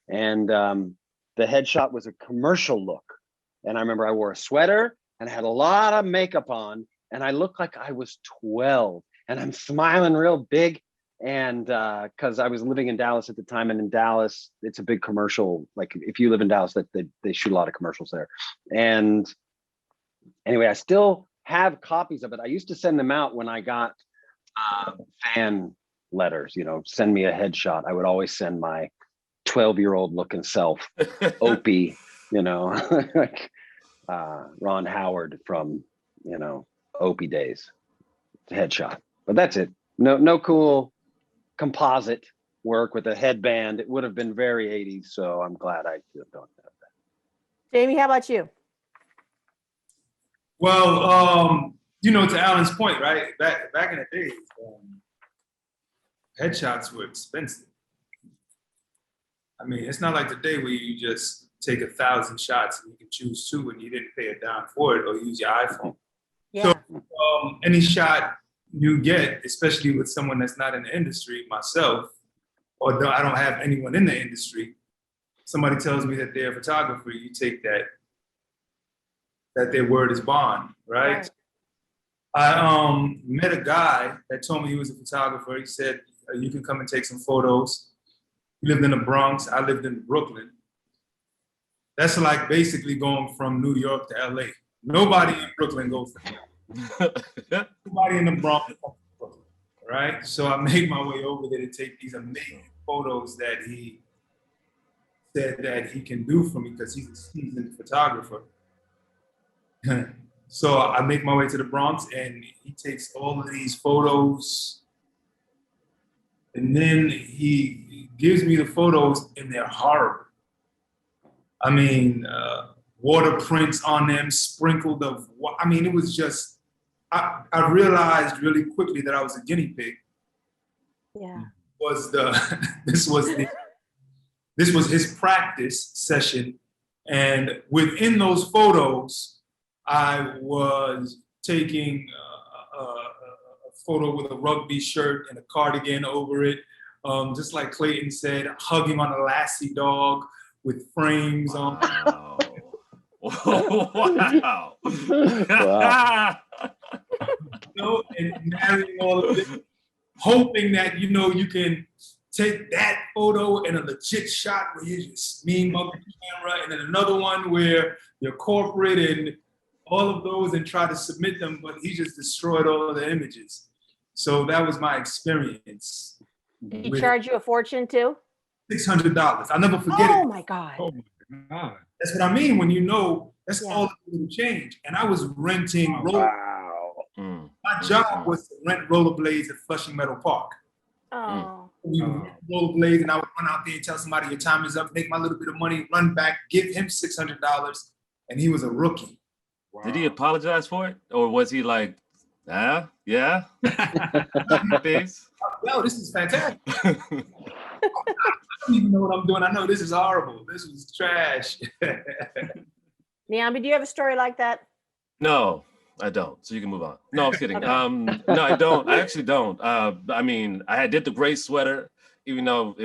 And the headshot was a commercial look. And I remember I wore a sweater and I had a lot of makeup on, and I looked like I was 12, and I'm smiling real big. And because I was living in Dallas at the time, and in Dallas, it's a big commercial. Like, if you live in Dallas, that they shoot a lot of commercials there. And anyway, I still have copies of it. I used to send them out when I got fan letters, send me a headshot. I would always send my 12-year-old looking self, Opie, like Ron Howard from, Opie days, headshot. But that's it. No cool composite work with a headband. It would have been very 80s, so I'm glad I don't have that. Jamie, how about you? Well, to Alan's point, right? Back in the days, headshots were expensive. I mean, it's not like today where you just take 1,000 shots and you can choose 2 and you didn't pay a dime for it, or use your iPhone. Yeah. So any shot you get, especially with someone that's not in the industry, myself, or I don't have anyone in the industry, somebody tells me that they're a photographer, you take that their word is bond, right? I met a guy that told me he was a photographer. He said, "You can come and take some photos." He lived in the Bronx. I lived in Brooklyn. That's like basically going from New York to LA. Nobody in Brooklyn goes there. Nobody in the Bronx goes to Brooklyn, right? So I made my way over there to take these amazing photos that he said that he can do for me, because he's a seasoned photographer. So I make my way to the Bronx, and he takes all of these photos, and then he gives me the photos, and they're horrible. I mean, water prints on them, sprinkled of, it was just I realized really quickly that I was a guinea pig. Yeah. This was his practice session, and within those photos, I was taking a photo with a rugby shirt and a cardigan over it, just like Clayton said, hugging on a lassie dog with frames on. Wow. Wow. Wow. And marrying all of this, hoping that you can take that photo and a legit shot where you're just mean mugging the camera, and then another one where you're corporate and all of those, and try to submit them, but he just destroyed all of the images. So that was my experience. Did he charge you a fortune too? $600. I'll never forget it. Oh my God. Oh my God. That's what I mean when that's all the little change. And I was renting Wow. My job was to rent rollerblades at Flushing Meadow Park. Oh. We would rent rollerblades, and I would run out there and tell somebody your time is up, make my little bit of money, run back, give him $600, and he was a rookie. Wow. Did he apologize for it? Or was he like, yeah? This? Yo, this is fantastic. I don't even know what I'm doing. I know this is horrible. This was trash. Nyambi, do you have a story like that? No, I don't. So you can move on. No, I'm kidding. No, I don't. I actually don't. I mean, I did the gray sweater, even though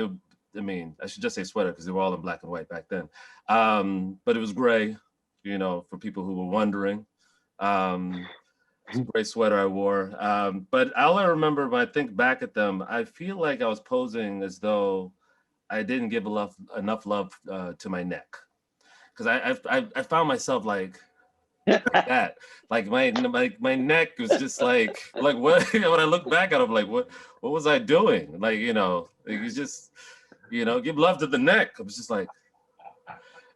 I should just say sweater because they were all in black and white back then. But it was gray, for people who were wondering. It's a gray sweater I wore. But all I remember when I think back at them, I feel like I was posing as though I didn't give enough love to my neck. Because I found myself like that. Like my neck was just like what when I look back at it, I'm like, what was I doing? Like, you just, give love to the neck. I was just like,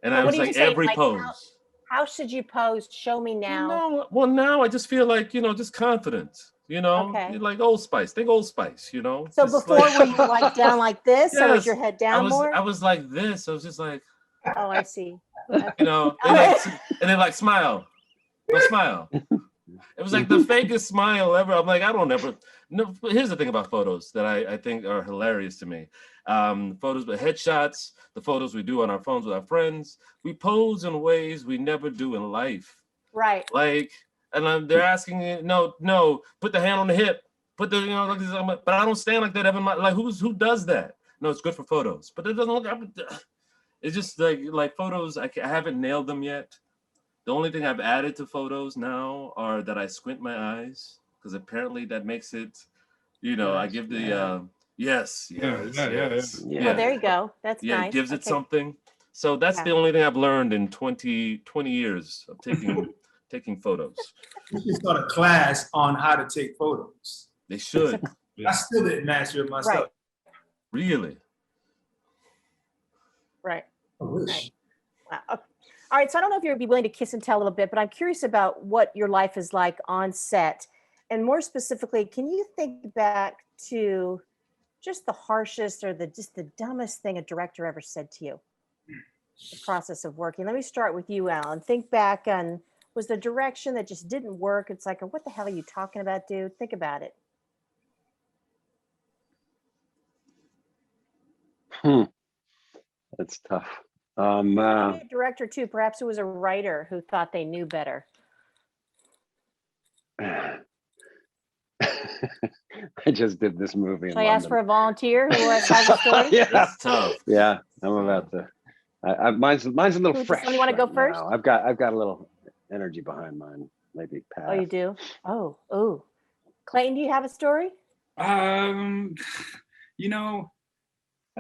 and I was like every pose. How should you pose? Show me now. Well, now I just feel like, just confident, Okay. like Old Spice. Think Old Spice, So just before like, were you like down like this, or was Yes, your head down more? I was like this. I was just like, Oh, I see. and then like smile. No smile. It was like the fakest smile ever. I'm like, I don't ever. No, but here's the thing about photos that I think are hilarious to me. Photos, but headshots, the photos we do on our phones with our friends, we pose in ways we never do in life. Right. Like, and they're asking you, no, put the hand on the hip, put the, like this, but I don't stand like that ever. Like, who does that? No, it's good for photos, but it doesn't look. It's just like photos. I haven't nailed them yet. The only thing I've added to photos now are that I squint my eyes, because apparently that makes it, I give the yes. Yeah. Well, there you go. That's nice. It gives it Okay. something. So that's the only thing I've learned in 20 years of taking photos. We should start a class on how to take photos. They should. I still didn't master it myself. Right. Really. Right. I wish. Wow. Okay. All right. So I don't know if you'd be willing to kiss and tell a little bit, but I'm curious about what your life is like on set. And more specifically, can you think back to just the harshest or just the dumbest thing a director ever said to you? The process of working. Let me start with you, Alan. Think back on, was the direction that just didn't work? It's like, what the hell are you talking about, dude? Think about it. That's tough. Maybe a director too. Perhaps it was a writer who thought they knew better. I just did this movie. Should I ask for a volunteer who has a story? Yeah, That's tough. yeah. I'm about to. Mine's a little Who, fresh. does you want to go right first? now. I've got a little energy behind mine. Maybe pass. Oh, you do? Oh. Clayton, do you have a story? I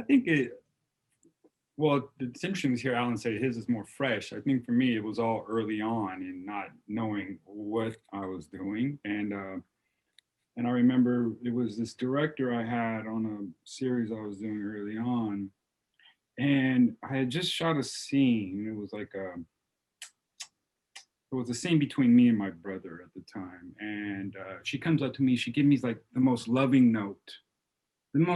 think it's interesting to hear Alan say his is more fresh. I think for me, it was all early on in not knowing what I was doing. And I remember it was this director I had on a series I was doing early on. And I had just shot a scene. It was like it was a scene between me and my brother at the time. And she comes up to me, she gives me like the most loving note. Then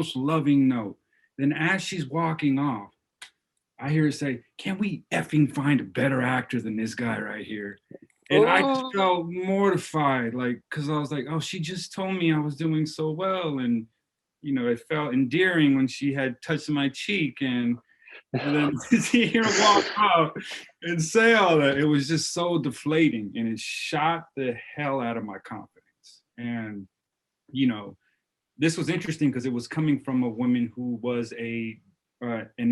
as she's walking off, I hear her say, "Can we effing find a better actor than this guy right here?" And I just felt mortified, like, because I was like, oh, she just told me I was doing so well. And, you know, it felt endearing when she had touched my cheek. And then to see her walk out and say all that, it was just so deflating. And it shot the hell out of my confidence. And, you know, this was interesting because it was coming from a woman who was an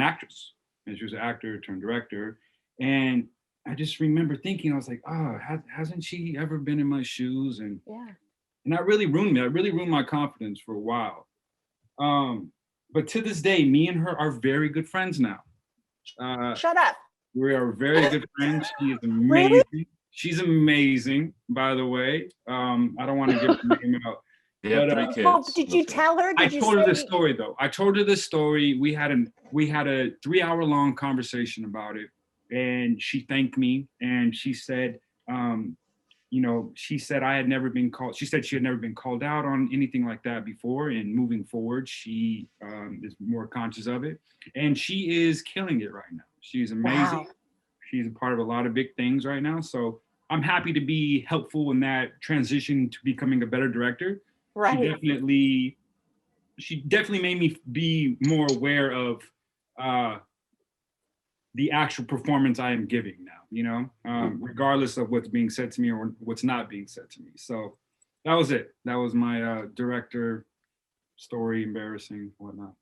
actress. And she was an actor turned director. And I just remember thinking, I was like, oh, hasn't she ever been in my shoes? And that really ruined me. That really ruined my confidence for a while. But to this day, me and her are very good friends now. Shut up. We are very good friends. She is amazing. Really? She's amazing, by the way. I don't want to give her name out. They have 3 kids. Well, did you tell her? I told her the story though. I told her the story. We had a 3-hour-long conversation about it, and she thanked me, and she said, you know, she said I had never been called. She said she had never been called out on anything like that before, and moving forward, she is more conscious of it, and she is killing it right now. She's amazing. Wow. She's a part of a lot of big things right now. So I'm happy to be helpful in that transition to becoming a better director. Right. She definitely made me be more aware of the actual performance I am giving now, you know, regardless of what's being said to me or what's not being said to me. So that was it. That was my director story, embarrassing, whatnot.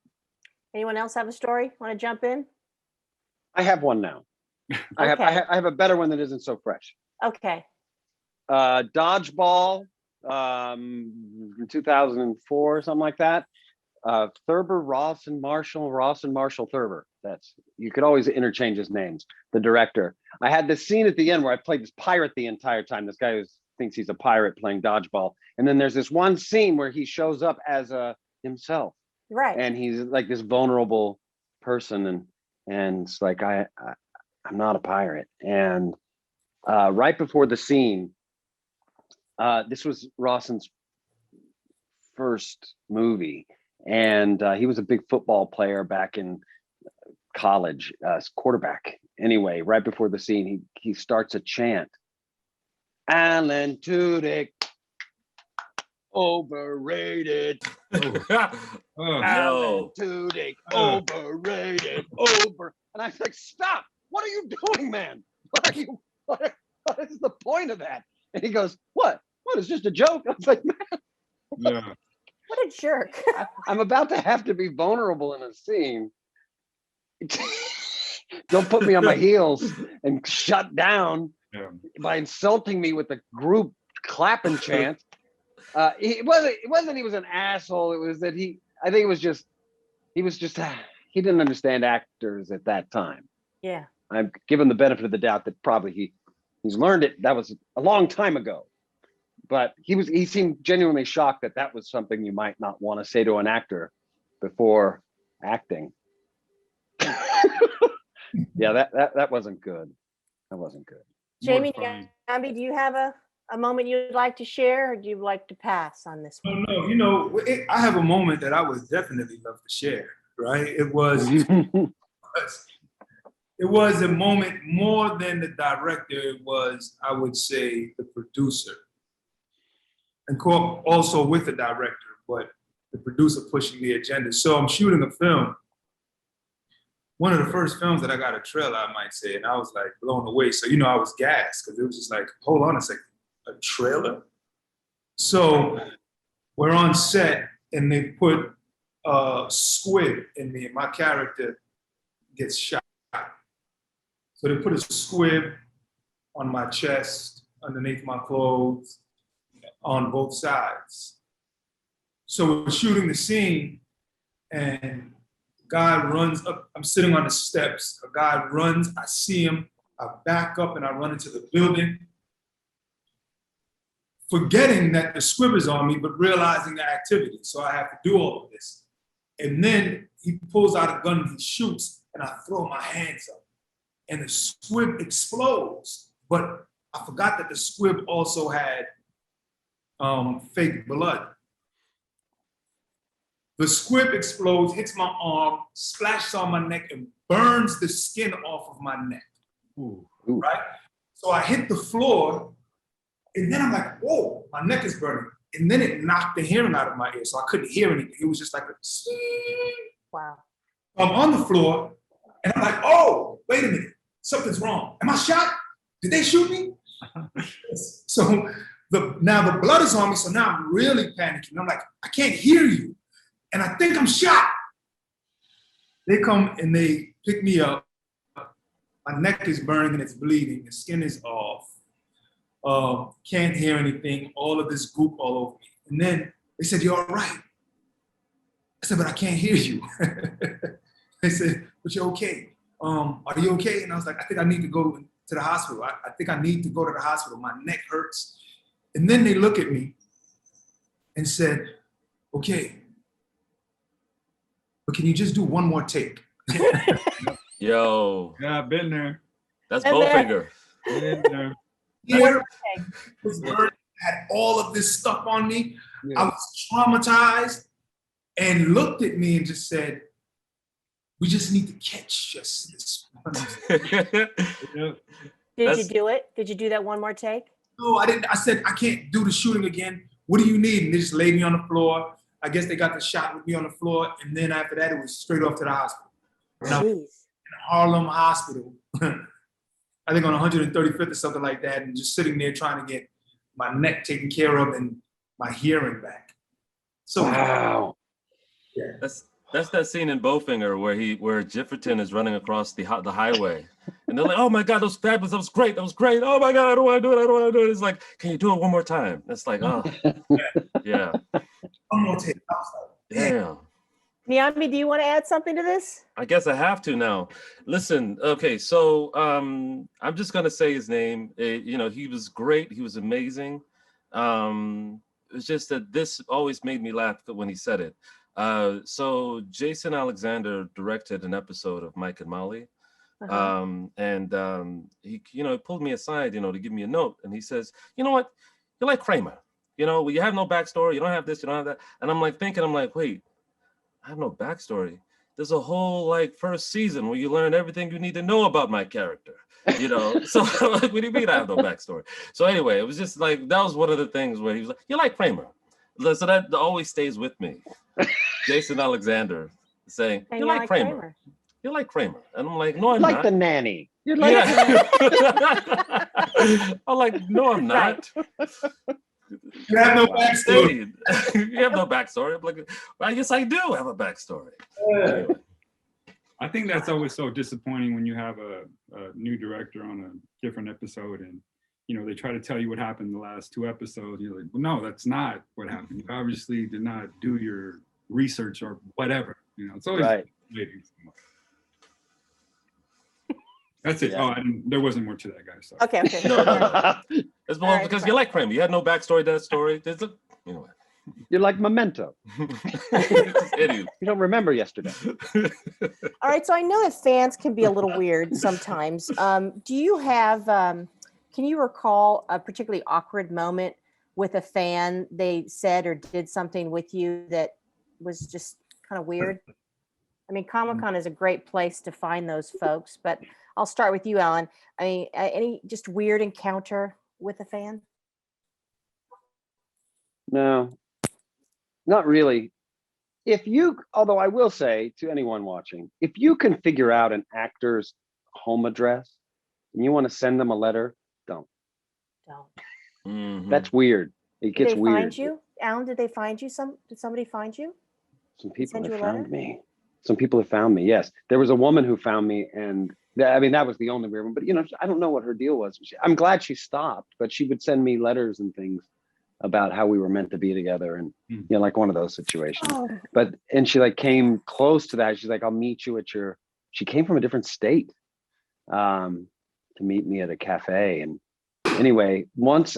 Anyone else have a story? Want to jump in? I have one now. I have a better one that isn't so fresh. Okay. Dodgeball, in 2004, something like that. Thurber, Ross and Marshall Thurber. You could always interchange his names, the director. I had this scene at the end where I played this pirate the entire time. This guy who thinks he's a pirate playing dodgeball. And then there's this one scene where he shows up as himself. Right. And he's like this vulnerable person. And it's like, I'm not a pirate. And right before the scene, this was Rawson's first movie. And he was a big football player back in college, quarterback. Anyway, right before the scene, he starts a chant. Alan Tudyk, overrated. Alan Tudyk, overrated, And I was like, stop! What are you doing, man? What is the point of that? And he goes, what? What? It's just a joke. I was like, man. Yeah. What a jerk. I'm about to have to be vulnerable in a scene. Don't put me on my heels and shut down by insulting me with a group clapping chant. It wasn't he was an asshole. It was that he didn't understand actors at that time. Yeah. I'm given the benefit of the doubt that probably he's learned it. That was a long time ago. But he seemed genuinely shocked that was something you might not want to say to an actor before acting. Yeah, that wasn't good. That wasn't good. Jamie, Nyambi, do you have a moment you'd like to share, or do you like to pass on this one? No, you know, I have a moment that I would definitely love to share, right? It was a moment more than the director. It was, I would say, the producer. And also with the director, but the producer pushing the agenda. So I'm shooting a film. One of the first films that I got a trailer, I might say, and I was like blown away. So, you know, I was gassed because it was just like, hold on a second, a trailer? So we're on set and they put a squid in me and my character gets shot. So they put a squib on my chest, underneath my clothes, on both sides. So we're shooting the scene and guy runs up. I'm sitting on the steps. A guy runs, I see him, I back up and I run into the building, forgetting that the squib is on me, but realizing the activity. So I have to do all of this. And then he pulls out a gun and he shoots and I throw my hands up and the squib explodes. But I forgot that the squib also had fake blood. The squib explodes, hits my arm, splashes on my neck, and burns the skin off of my neck. Ooh. Right? So I hit the floor And then I'm like, whoa, my neck is burning. And then it knocked the hearing out of my ear, so I couldn't hear anything. It was just like a Wow. I'm on the floor, and I'm like, oh, wait a minute, something's wrong. Am I shot? Did they shoot me? So now the blood is on me, so now I'm really panicking. I'm like, I can't hear you, and I think I'm shot. They come and they pick me up. My neck is burning and it's bleeding. The skin is off. Can't hear anything. All of this goop all over me. And then they said, "You're all right." I said, "But I can't hear you." They said, "But you're okay. Are you okay?" And I was like, "I think I need to go to the hospital. I think I need to go to the hospital. My neck hurts." And then they look at me and said, "Okay, but can you just do one more take?" Yo, Yeah, I've been there. that's And then- Bowfinger. Been there. Here was burning, had all of this stuff on me. I was traumatized, and looked at me and just said, "We just need to catch just this one." Yeah. Did you do it? Did you do that one more take? No, I didn't. I said, "I can't do the shooting again. What do you need?" And they just laid me on the floor. I guess they got the shot with me on the floor. And then after that, it was straight off to the hospital. And I was in Jeez. Harlem Hospital, I think on 135th or something like that, and just sitting there trying to get my neck taken care of and my hearing back. So, Wow. yeah. That's that scene in Bowfinger where Jifferton is running across the highway, and they're like, "Oh my God, that was fabulous! That was great! That was great! Oh my God, I don't want to do it! I don't want to do it!" It's like, "Can you do it one more time?" It's like, oh, yeah, One more take. I was like, damn. Nyambi, do you want to add something to this? I guess I have to now. Listen, okay, so I'm just gonna say his name. He was great. He was amazing. It's just that this always made me laugh when he said it. So Jason Alexander directed an episode of Mike and Molly, Uh-huh. he pulled me aside, to give me a note, and he says, "You know what? You're like Kramer. You have no backstory. You don't have this. You don't have that." And I'm like, wait. I have no backstory. There's a whole first season where you learn everything you need to know about my character. So what do you mean I have no backstory? So anyway, it was just that was one of the things where he was like, "You're like Kramer." So that always stays with me. Jason Alexander saying, And "You're like Kramer. You're like Kramer." And I'm like, "No, I'm Like not." the nanny. You're like Yeah. I'm like, "No, I'm not." you have no backstory. You have no backstory. I'm like, "Well, yes, I do have a backstory." Anyway. I think that's always so disappointing when you have a new director on a different episode and they try to tell you what happened in the last 2 episodes. You're like, well, no, that's not what happened. You obviously did not do your research or whatever. It's always Right. frustrating. That's it. Yeah. Oh, there wasn't more to that, guys. Sorry. Okay. No. It's All right, because fine. you're like Kramer. You had no backstory to that story. Anyway. You're like Memento. Just idiot. You don't remember yesterday. All right. So I know that fans can be a little weird sometimes. Do you have, can you recall a particularly awkward moment with a fan? They said or did something with you that was just kind of weird? I mean, Comic-Con is a great place to find those folks, but I'll start with you, Alan. I mean, any just weird encounter with a fan? No, not really. Although I will say to anyone watching, if you can figure out an actor's home address and you want to send them a letter, don't. Don't. Mhm. That's weird. It Did gets they weird. find you? Alan, did they find you? Did somebody find you? Some people send have you a letter? found me. Some people have found me. Yes, there was a woman who found me, and that was the only weird one. But I don't know what her deal was. I'm glad she stopped, but she would send me letters and things about how we were meant to be together, and like one of those situations. Oh, And she came close to that. She's like, "I'll meet you at your." She came from a different state to meet me at a cafe. And anyway, once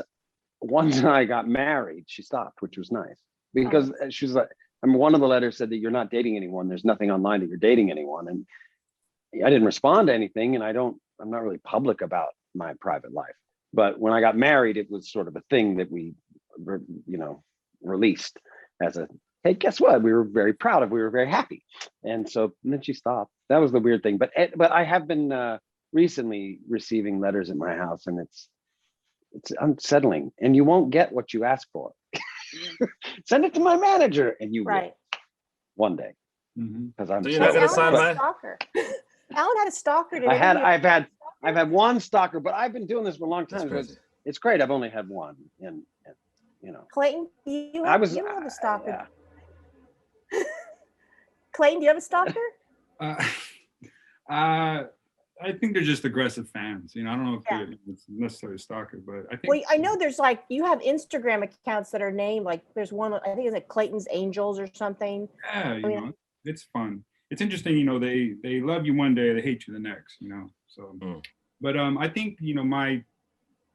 I got married, she stopped, which was nice because she was like, one of the letters said that you're not dating anyone. There's nothing online that you're dating anyone. And I didn't respond to anything, and I'm not really public about my private life. But when I got married, it was sort of a thing that we, released as a, hey, guess what? We were very proud of. We were very happy. And then she stopped. That was the weird thing. But I have been recently receiving letters at my house, and It's unsettling, and you won't get what you ask for. Send it to my manager, and you will Right. one day. Mhm. Because I'm So you're not Alan gonna sorry. had sign a my- stalker. Alan had a stalker today. I've had one stalker, but I've been doing this for a long That's time. So crazy. it's great. I've only had one, and you know, Clayton, you I have, was you have a stalker. yeah. Clayton, do you have a stalker? Uh, I think they're just aggressive fans. You know, I don't know if Yeah. it's necessarily a stalker, but I think. Well, I know there's like, you have Instagram accounts that are named, like there's one, I think it's like Clayton's Angels or something. Yeah, you mean- know, it's fun. It's interesting, you know, they love you one day, they hate you the next, you know. So, but I think, you know,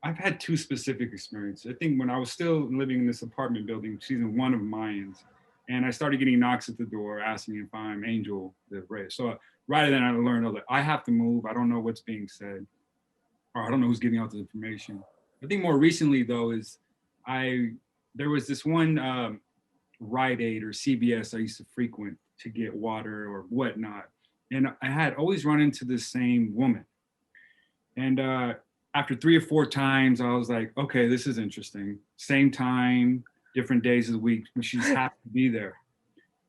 I've had two specific experiences. I think when I was still living in this apartment building, season 1 of Mayans, and I started getting knocks at the door asking if I'm Angel the Ray. So right then I learned, like, I have to move. I don't know what's being said, or I don't know who's giving out the information. I think more recently though is there was this one Rite Aid or CVS I used to frequent to get water or whatnot. And I had always run into this same woman. And after 3 or 4 times, I was like, okay, this is interesting. Same time, different days of the week, but she just happened to be there.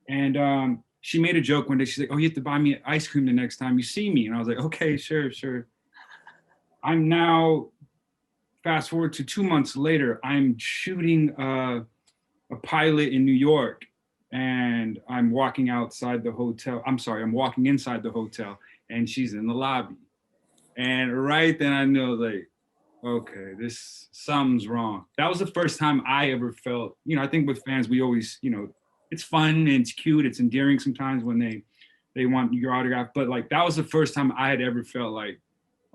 And she made a joke one day. She's like, oh, you have to buy me ice cream the next time you see me. And I was like, okay, sure. I'm now, fast forward to 2 months later, I'm shooting a pilot in New York, and I'm walking outside the hotel. I'm walking inside the hotel, and she's in the lobby. And right then I know, like, okay, something's wrong. That was the first time I ever felt, you know, I think with fans, we always, you know, it's fun and it's cute, it's endearing sometimes when they want your autograph. But like, that was the first time I had ever felt like,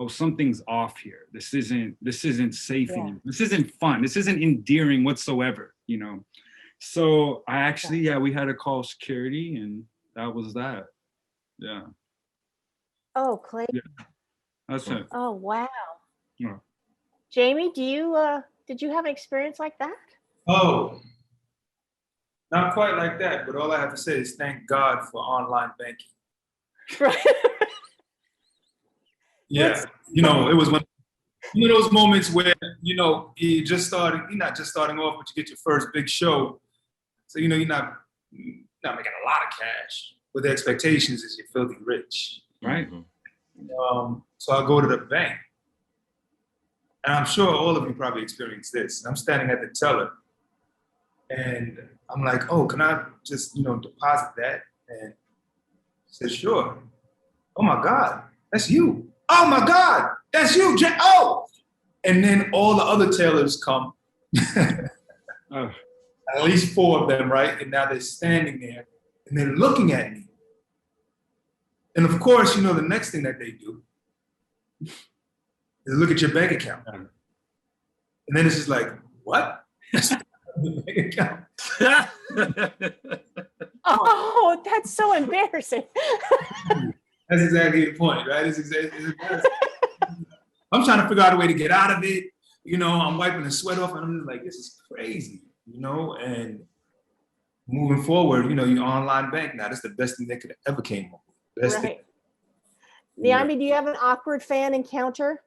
oh, something's off here. This isn't safe anymore. This isn't fun. This isn't endearing whatsoever, you know? So I actually, we had to call security, and that was that. Yeah. Oh, Clayton. Yeah. That's it. Oh, wow. Yeah. Jamie, did you have an experience like that? Oh, not quite like that, but all I have to say is thank God for online banking. Right. Yeah, you know, it was one of those moments where, you know, you're not just starting off, but you get your first big show. So, you know, you're not making a lot of cash, but the expectations is you're filthy rich. Right. So I go to the bank, and I'm sure all of you probably experienced this. I'm standing at the teller, and I'm like, oh, can I just, you know, deposit that? And she said, sure. Oh my God, that's you. Oh my God, that's you, Jay. Oh! And then all the other tellers come. Oh. At least 4 of them, right? And now they're standing there and they're looking at me. And of course, you know, the next thing that they do is look at your bank account. And then it's just like, what? Bank account. Oh, that's so embarrassing. That's exactly the point, right? It's embarrassing. I'm trying to figure out a way to get out of it. You know, I'm wiping the sweat off, and I'm just like, this is crazy, you know? And moving forward, you know, your online bank now, that's the best thing that could ever came up with. Best thing. Right. Nyambi, do you have an awkward fan encounter?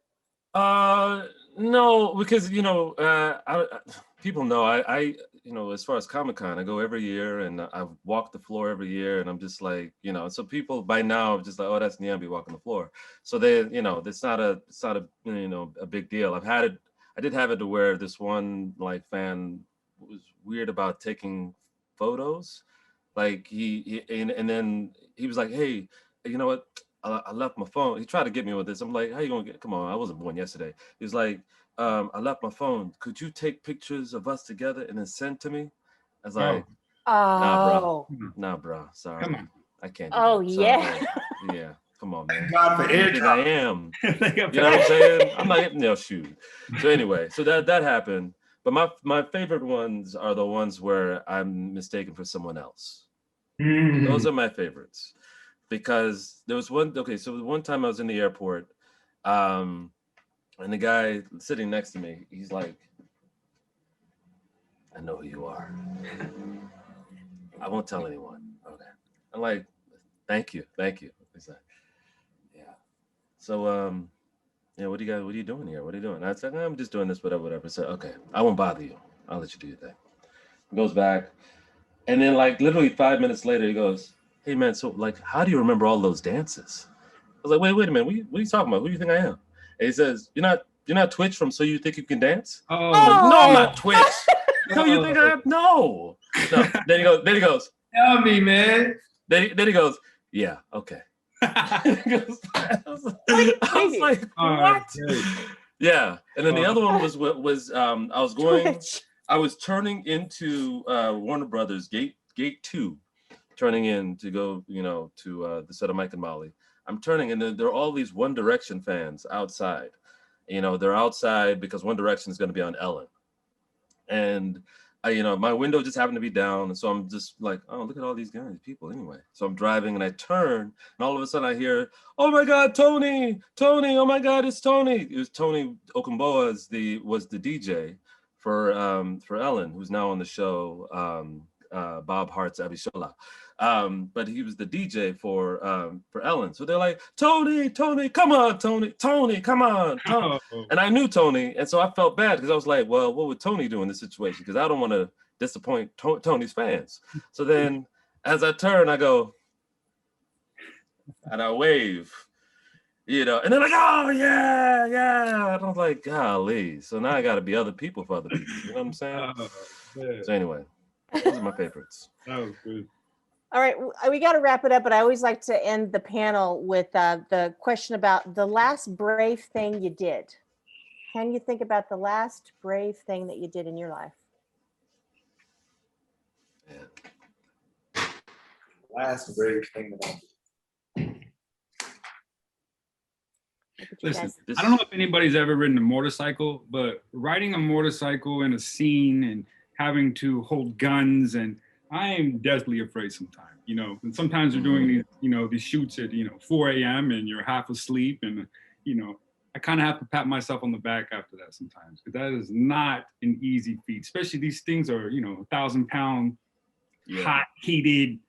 No, because, you know, people know I you know, as far as Comic-Con, I go every year, and I walk the floor every year, and I'm just like, you know, so people by now are just like, oh, that's Nyambi walking the floor. So they, you know, it's not a you know, a big deal. I did have it to where this one like fan was weird about taking photos. Like and then he was like, hey, you know what? I left my phone. He tried to get me with this. I'm like, how you gonna come on? I wasn't born yesterday. He was like, I left my phone. Could you take pictures of us together and then send to me? I was like, nah, bro. Sorry. Come on. I can't do Oh, that. yeah. Sorry. Yeah. Come on, man. Thank God for I think I airdrop. am. You know what I'm saying? I'm not getting no shoot. So anyway, so that happened. But my favorite ones are the ones where I'm mistaken for someone else. Those are my favorites. Because there was one time I was in the airport, and the guy sitting next to me, he's like, I know who you are. I won't tell anyone. Okay. I'm like, thank you. He's like, yeah. So yeah, what are you doing here? What are you doing? And I said, I'm just doing this, whatever. I said, okay, I won't bother you. I'll let you do your thing. He goes back. And then like literally 5 minutes later, he goes, hey man, so like, how do you remember all those dances? I was like, wait a minute, what are you talking about? Who do you think I am? And he says, you're not Twitch from So You Think You Can Dance? Oh, I'm like, no, I'm not Oh. Twitch. Who you think I am? No. Then he goes, Tell me, man. then he goes, yeah, okay. I was like, what? Yeah. And then the other one was I was turning into Warner Brothers Gate 2, turning in to go, to the set of Mike and Molly. I'm turning, and then there are all these One Direction fans outside. They're outside because One Direction is going to be on Ellen. And my window just happened to be down, and so I'm just like, oh, look at all these guys, people anyway. So I'm driving, and I turn, and all of a sudden I hear, oh my God, Tony, oh my God, it's Tony. It was Tony Okumboa was the DJ for Ellen, who's now on the show, Bob Hart's Abishola. But he was the DJ for Ellen. So they're like, Tony, come on, Tony, come on. Oh. And I knew Tony, and so I felt bad because I was like, well, what would Tony do in this situation? Because I don't want to disappoint Tony's fans. So then as I turn, I go, and I wave, and they're like, oh, yeah. And I was like, golly. So now I got to be other people for other people. You know what I'm saying? So anyway, those are my favorites. That was good. All right, we got to wrap it up, but I always like to end the panel with the question about the last brave thing you did. Can you think about the last brave thing that you did in your life? Yeah. Last brave thing that I did. Listen, I don't know if anybody's ever ridden a motorcycle, but riding a motorcycle in a scene and having to hold guns, and I am deathly afraid sometimes, and sometimes you're doing these, these shoots at, 4 a.m. and you're half asleep, and, I kind of have to pat myself on the back after that sometimes, because that is not an easy feat, especially these things are, 1,000-pound hot heated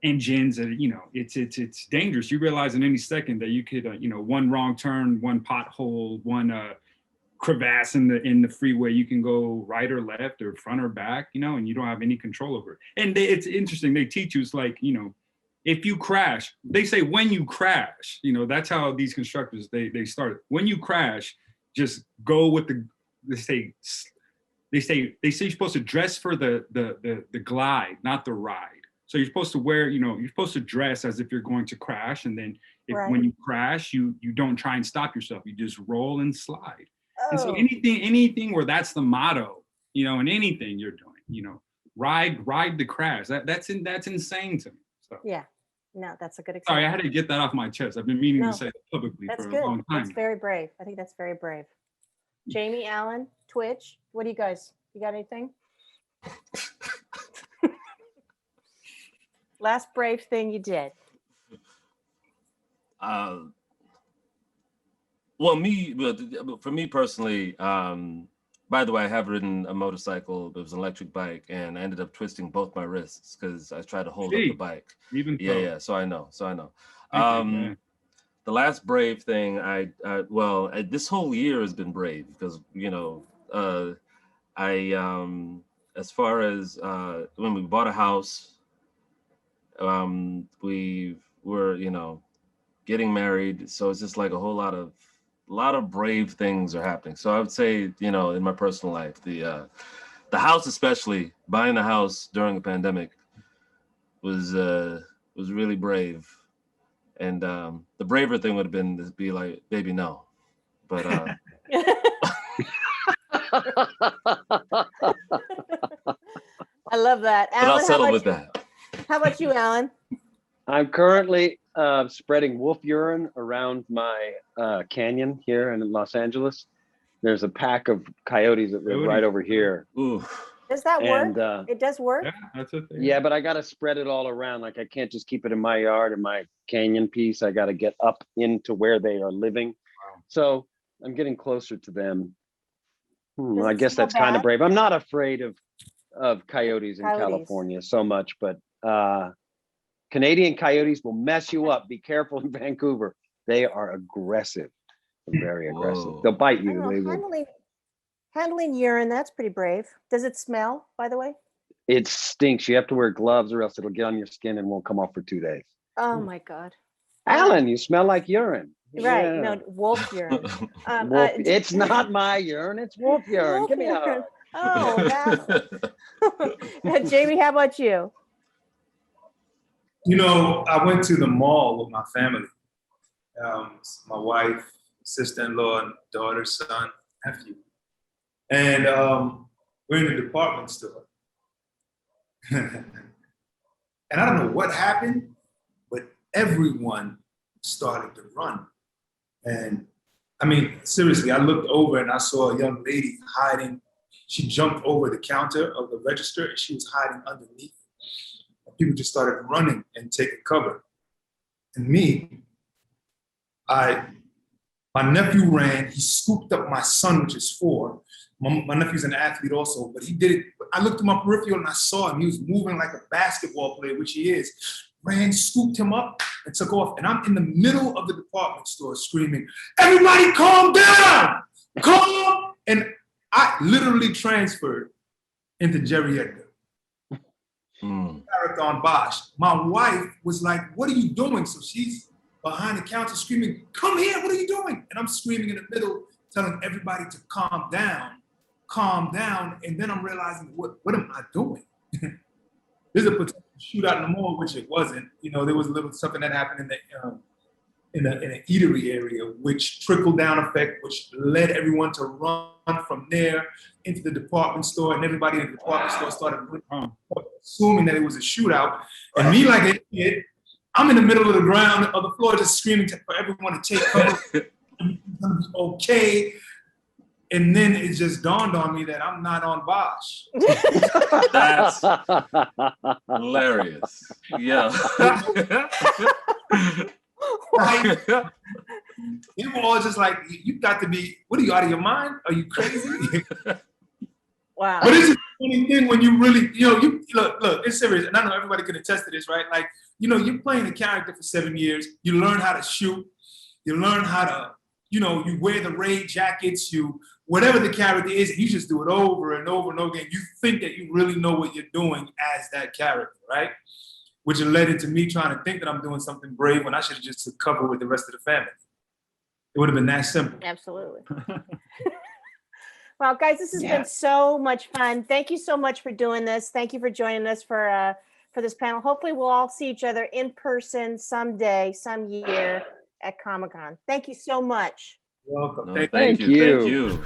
engines, and it's dangerous. You realize in any second that you could one wrong turn, one pothole, one crevasse in the freeway, you can go right or left or front or back, and you don't have any control over it. And it's interesting, they teach you, it's like, if you crash, they say when you crash, that's how these constructors they started. When you crash, just go with they say you're supposed to dress for the glide, not the ride. So you're supposed to wear, you're supposed to dress as if you're going to crash. And then when you crash, you don't try and stop yourself. You just roll and slide. Oh. And so anything where that's the motto, in anything you're doing, ride the crash. That's insane to me. So. Yeah. No, that's a good example. Sorry, I had to get that off my chest. I've been meaning to say that publicly for a long time. That's very brave. I think that's very brave. Jamie, Alan, Twitch, what do you got anything? Last brave thing you did. Well, for me personally, by the way, I have ridden a motorcycle. It was an electric bike, and I ended up twisting both my wrists because I tried to hold up the bike. Yeah. So I know. The last brave thing this whole year has been brave because as far as when we bought a house, we were getting married, so it's just like a lot of brave things are happening. So I would say, in my personal life, the house, especially buying the house during a pandemic, was really brave. And the braver thing would have been to be like, baby, no. But I love that. Alan, but I'll settle with that. How about you, Alan? I'm currently spreading wolf urine around my canyon here in Los Angeles. There's a pack of coyotes that live right over here. Ooh. Does that work? It does work? Yeah, that's it. Yeah, but I got to spread it all around. Like I can't just keep it in my yard, in my canyon piece. I got to get up into where they are living. Wow. So I'm getting closer to them. I guess that's kind of brave. I'm not afraid of coyotes in California so much, but Canadian coyotes will mess you up. Be careful in Vancouver. They are aggressive. They're very aggressive. Whoa. They'll bite I you. don't They know, will. handling urine, that's pretty brave. Does it smell, by the way? It stinks. You have to wear gloves or else it'll get on your skin and won't come off for 2 days. Oh my God. Alan, you smell like urine. Right, Yeah. no, wolf urine. Wolf, it's not my urine, it's wolf urine. Wolf Give me a urine. hug. Oh, that's Jamie, how about you? You know, I went to the mall with my family. My wife, sister-in-law, and daughter, son, nephew. And we're in the department store. And I don't know what happened, but everyone started to run. And I mean, seriously, I looked over and I saw a young lady hiding. She jumped over the counter of the register and she was hiding underneath. And people just started running and taking cover. And me, my nephew ran, he scooped up my son, which is 4. My nephew's an athlete also, but he did it. I looked at my peripheral and I saw him. He was moving like a basketball player, which he is. Ran, scooped him up and took off. And I'm in the middle of the department store screaming, everybody calm down, calm. And I literally transferred into Jerry Edgar. Character on Bosch. My wife was like, what are you doing? So she's behind the counter screaming, come here, what are you doing? And I'm screaming in the middle, telling everybody to calm down. And then I'm realizing, what am I doing? There's a potential shootout in the mall, which it wasn't. You know, there was a little something that happened in the eatery area, which trickled down effect, which led everyone to run from there into the department store, and everybody in the department store started assuming that it was a shootout. And me, like an idiot, I'm in the middle of the ground, of the floor, just screaming for everyone to take cover. It's gonna be okay. And then it just dawned on me that I'm not on Bosch. That's hilarious. Yeah. They were all just like, you got to be, what are you, out of your mind? Are you crazy? Wow. But it's a funny thing when you really, you look, it's serious. And I know everybody can attest to this, right? Like, you're playing a character for 7 years. You learn how to shoot. You learn how to, you wear the raid jackets, whatever the character is, and you just do it over and over and over again. You think that you really know what you're doing as that character, right? Which led into me trying to think that I'm doing something brave when I should have just took cover with the rest of the family. It would have been that simple. Absolutely. Well, guys, this has been so much fun. Thank you so much for doing this. Thank you for joining us for this panel. Hopefully we'll all see each other in person someday, some year at Comic-Con. Thank you so much. Welcome. No, Thank you. Thank you.